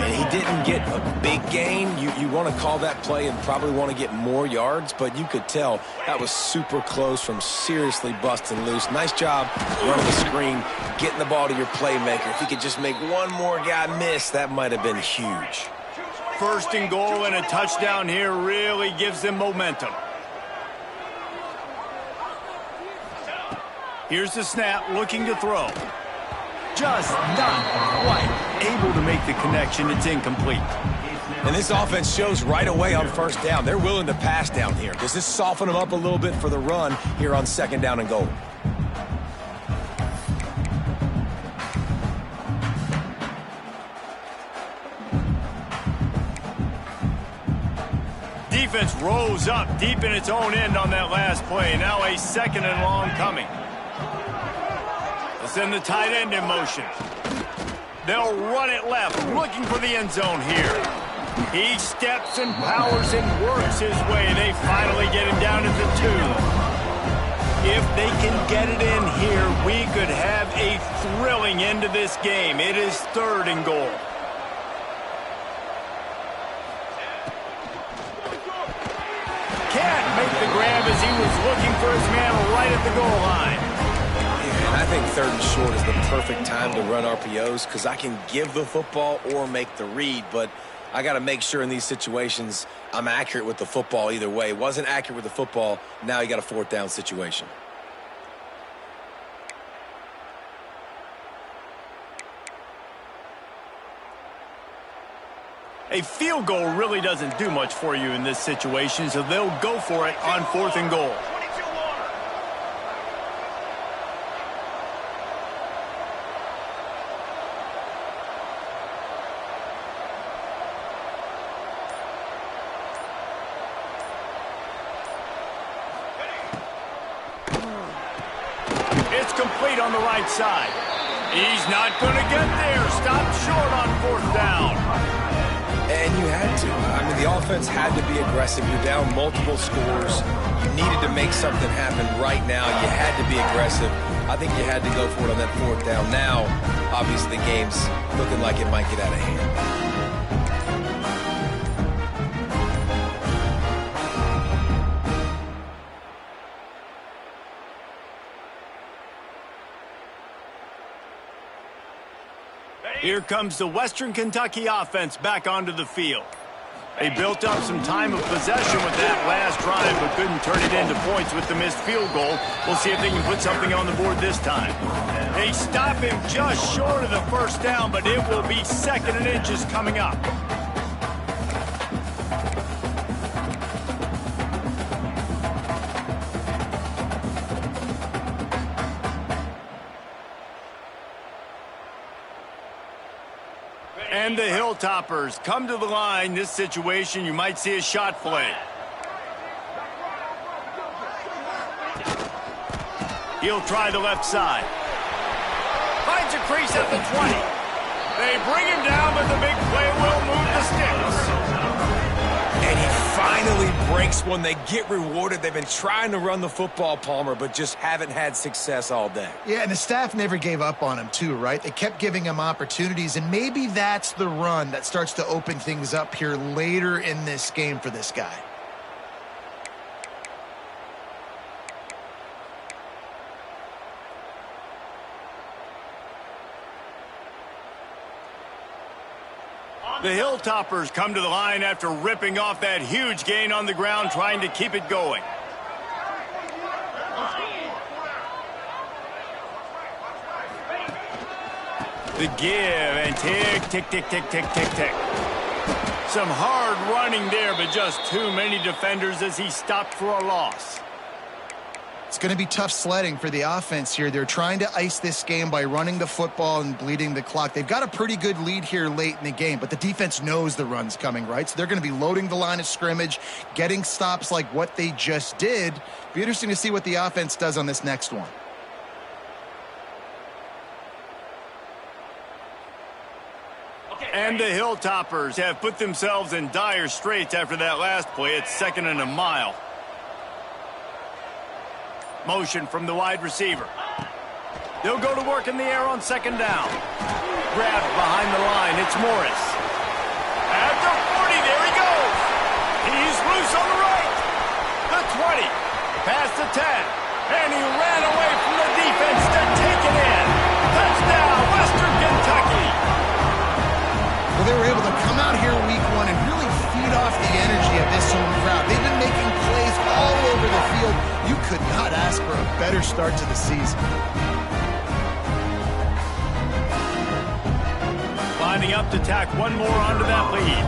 He didn't get a big gain. You want to call that play and probably want to get more yards, but you could tell that was super close from seriously busting loose. Nice job running the screen, getting the ball to your playmaker. If he could just make one more guy miss, that might have been huge. 1st and goal and a touchdown here really gives them momentum. Here's the snap, looking to throw. Just not quite able to make the connection. It's incomplete. And this offense shows right away on 1st down. They're willing to pass down here. Does this soften them up a little bit for the run here on 2nd down and goal? Defense rose up deep in its own end on that last play. Now a 2nd and long coming. Send the tight end in motion. They'll run it left, looking for the end zone here. He steps and powers and works his way. They finally get him down at the 2. If they can get it in here, we could have a thrilling end to this game. It is 3rd and goal. Can't make the grab as he was looking for his man right at the goal line. I think 3rd and short is the perfect time to run RPOs because I can give the football or make the read, but I got to make sure in these situations I'm accurate with the football either way. Wasn't accurate with the football, now you got a 4th down situation. A field goal really doesn't do much for you in this situation, so they'll go for it on 4th and goal. Complete on the right side. He's not going to get there. Stopped short on 4th down. And you had to. I mean, the offense had to be aggressive. You're down multiple scores. You needed to make something happen right now. You had to be aggressive. I think you had to go for it on that 4th down. Now, obviously, the game's looking like it might get out of hand. Here comes the Western Kentucky offense back onto the field. They built up some time of possession with that last drive, but couldn't turn it into points with the missed field goal. We'll see if they can put something on the board this time. They stop him just short of the 1st down, but it will be 2nd and inches coming up. And the Hilltoppers come to the line. This situation, you might see a shot play. He'll try the left side. Finds a crease at the 20. They bring him down, but the big play will move the sticks. And he finally breaks one. They get rewarded. They've been trying to run the football, Palmer, but just haven't had success all day. Yeah, and the staff never gave up on him too, right? They kept giving him opportunities, and maybe that's the run that starts to open things up here later in this game for this guy. The Hilltoppers come to the line after ripping off that huge gain on the ground, trying to keep it going. The give and tick, tick, tick, tick, tick, tick, tick. Some hard running there, but just too many defenders as he stopped for a loss. It's going to be tough sledding for the offense here. They're trying to ice this game by running the football and bleeding the clock. They've got a pretty good lead here late in the game, but the defense knows the run's coming, right? So they're going to be loading the line of scrimmage, getting stops like what they just did. Be interesting to see what the offense does on this next one. And the Hilltoppers have put themselves in dire straits after that last play. It's 2nd and a mile. Motion from the wide receiver. They'll go to work in the air on 2nd down. Grabbed behind the line. It's Morris. At the 40, there he goes. He's loose on the right. The 20. Past the 10. And he ran away from the defense to take it in. Touchdown, Western Kentucky. Well, they were able to come out here week 1 and really feed off the energy of this home crowd. They've been making plays all over the field. You could not ask for a better start to the season. Lining up to tack one more onto that lead.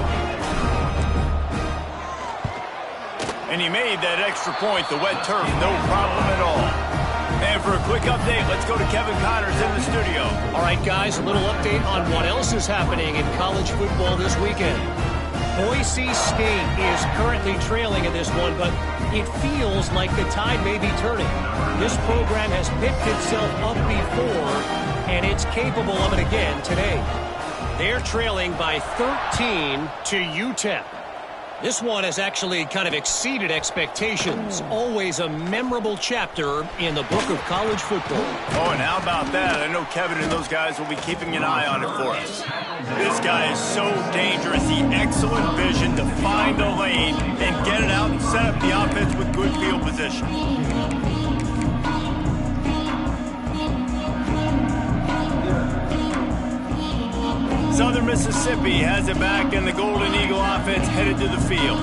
And he made that extra point, the wet turf, no problem at all. And for a quick update, let's go to Kevin Connors in the studio. All right, guys, a little update on what else is happening in college football this weekend. Boise State is currently trailing in this one, but it feels like the tide may be turning. This program has picked itself up before, and it's capable of it again today. They're trailing by 13 to UTEP. This one has actually kind of exceeded expectations. Always a memorable chapter in the book of college football. Oh, and how about that? I know Kevin and those guys will be keeping an eye on it for us. This guy is so dangerous. The excellent vision to find a lane and get it out and set up the offense with good field position. Southern Mississippi has it back, and the Golden Eagle offense headed to the field.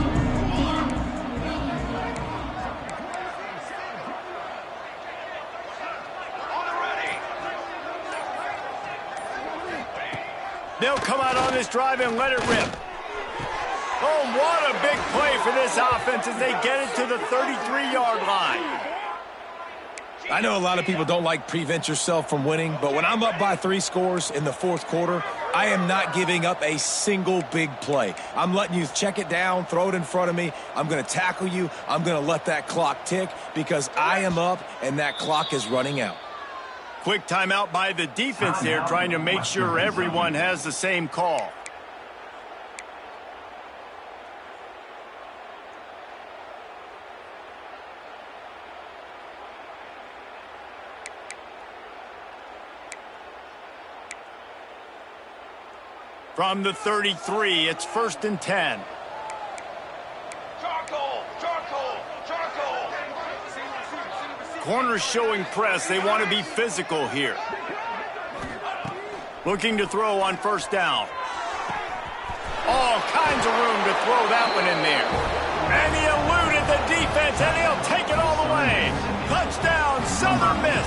They'll come out on this drive and let it rip. Oh, what a big play for this offense as they get it to the 33-yard line. I know a lot of people don't like prevent yourself from winning, but when I'm up by 3 scores in the 4th quarter, I am not giving up a single big play. I'm letting you check it down, throw it in front of me. I'm going to tackle you. I'm going to let that clock tick because I am up and that clock is running out. Quick timeout by the defense there, trying to make sure everyone has the same call. From the 33, it's 1st and 10. Corners showing press. They want to be physical here. Looking to throw on 1st down. All kinds of room to throw that one in there. And he eluded the defense, and he'll take it all the way. Touchdown, Southern Miss.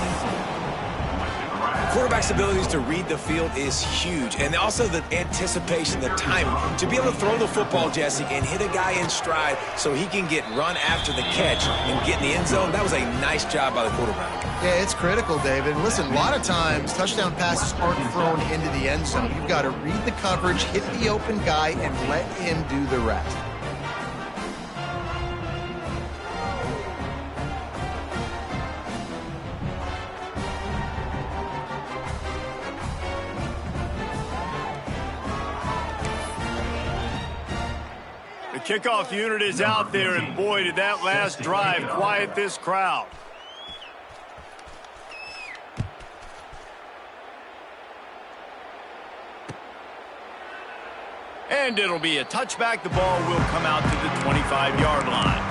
Quarterback's abilities to read the field is huge, and also the anticipation, the timing. To be able to throw the football, Jesse, and hit a guy in stride so he can get run after the catch and get in the end zone, that was a nice job by the quarterback. Yeah, it's critical, David. Listen, a lot of times touchdown passes aren't thrown into the end zone. You've got to read the coverage, hit the open guy, and let him do the rest. The kickoff unit is out there, and boy, did that last drive quiet this crowd. And it'll be a touchback. The ball will come out to the 25-yard line.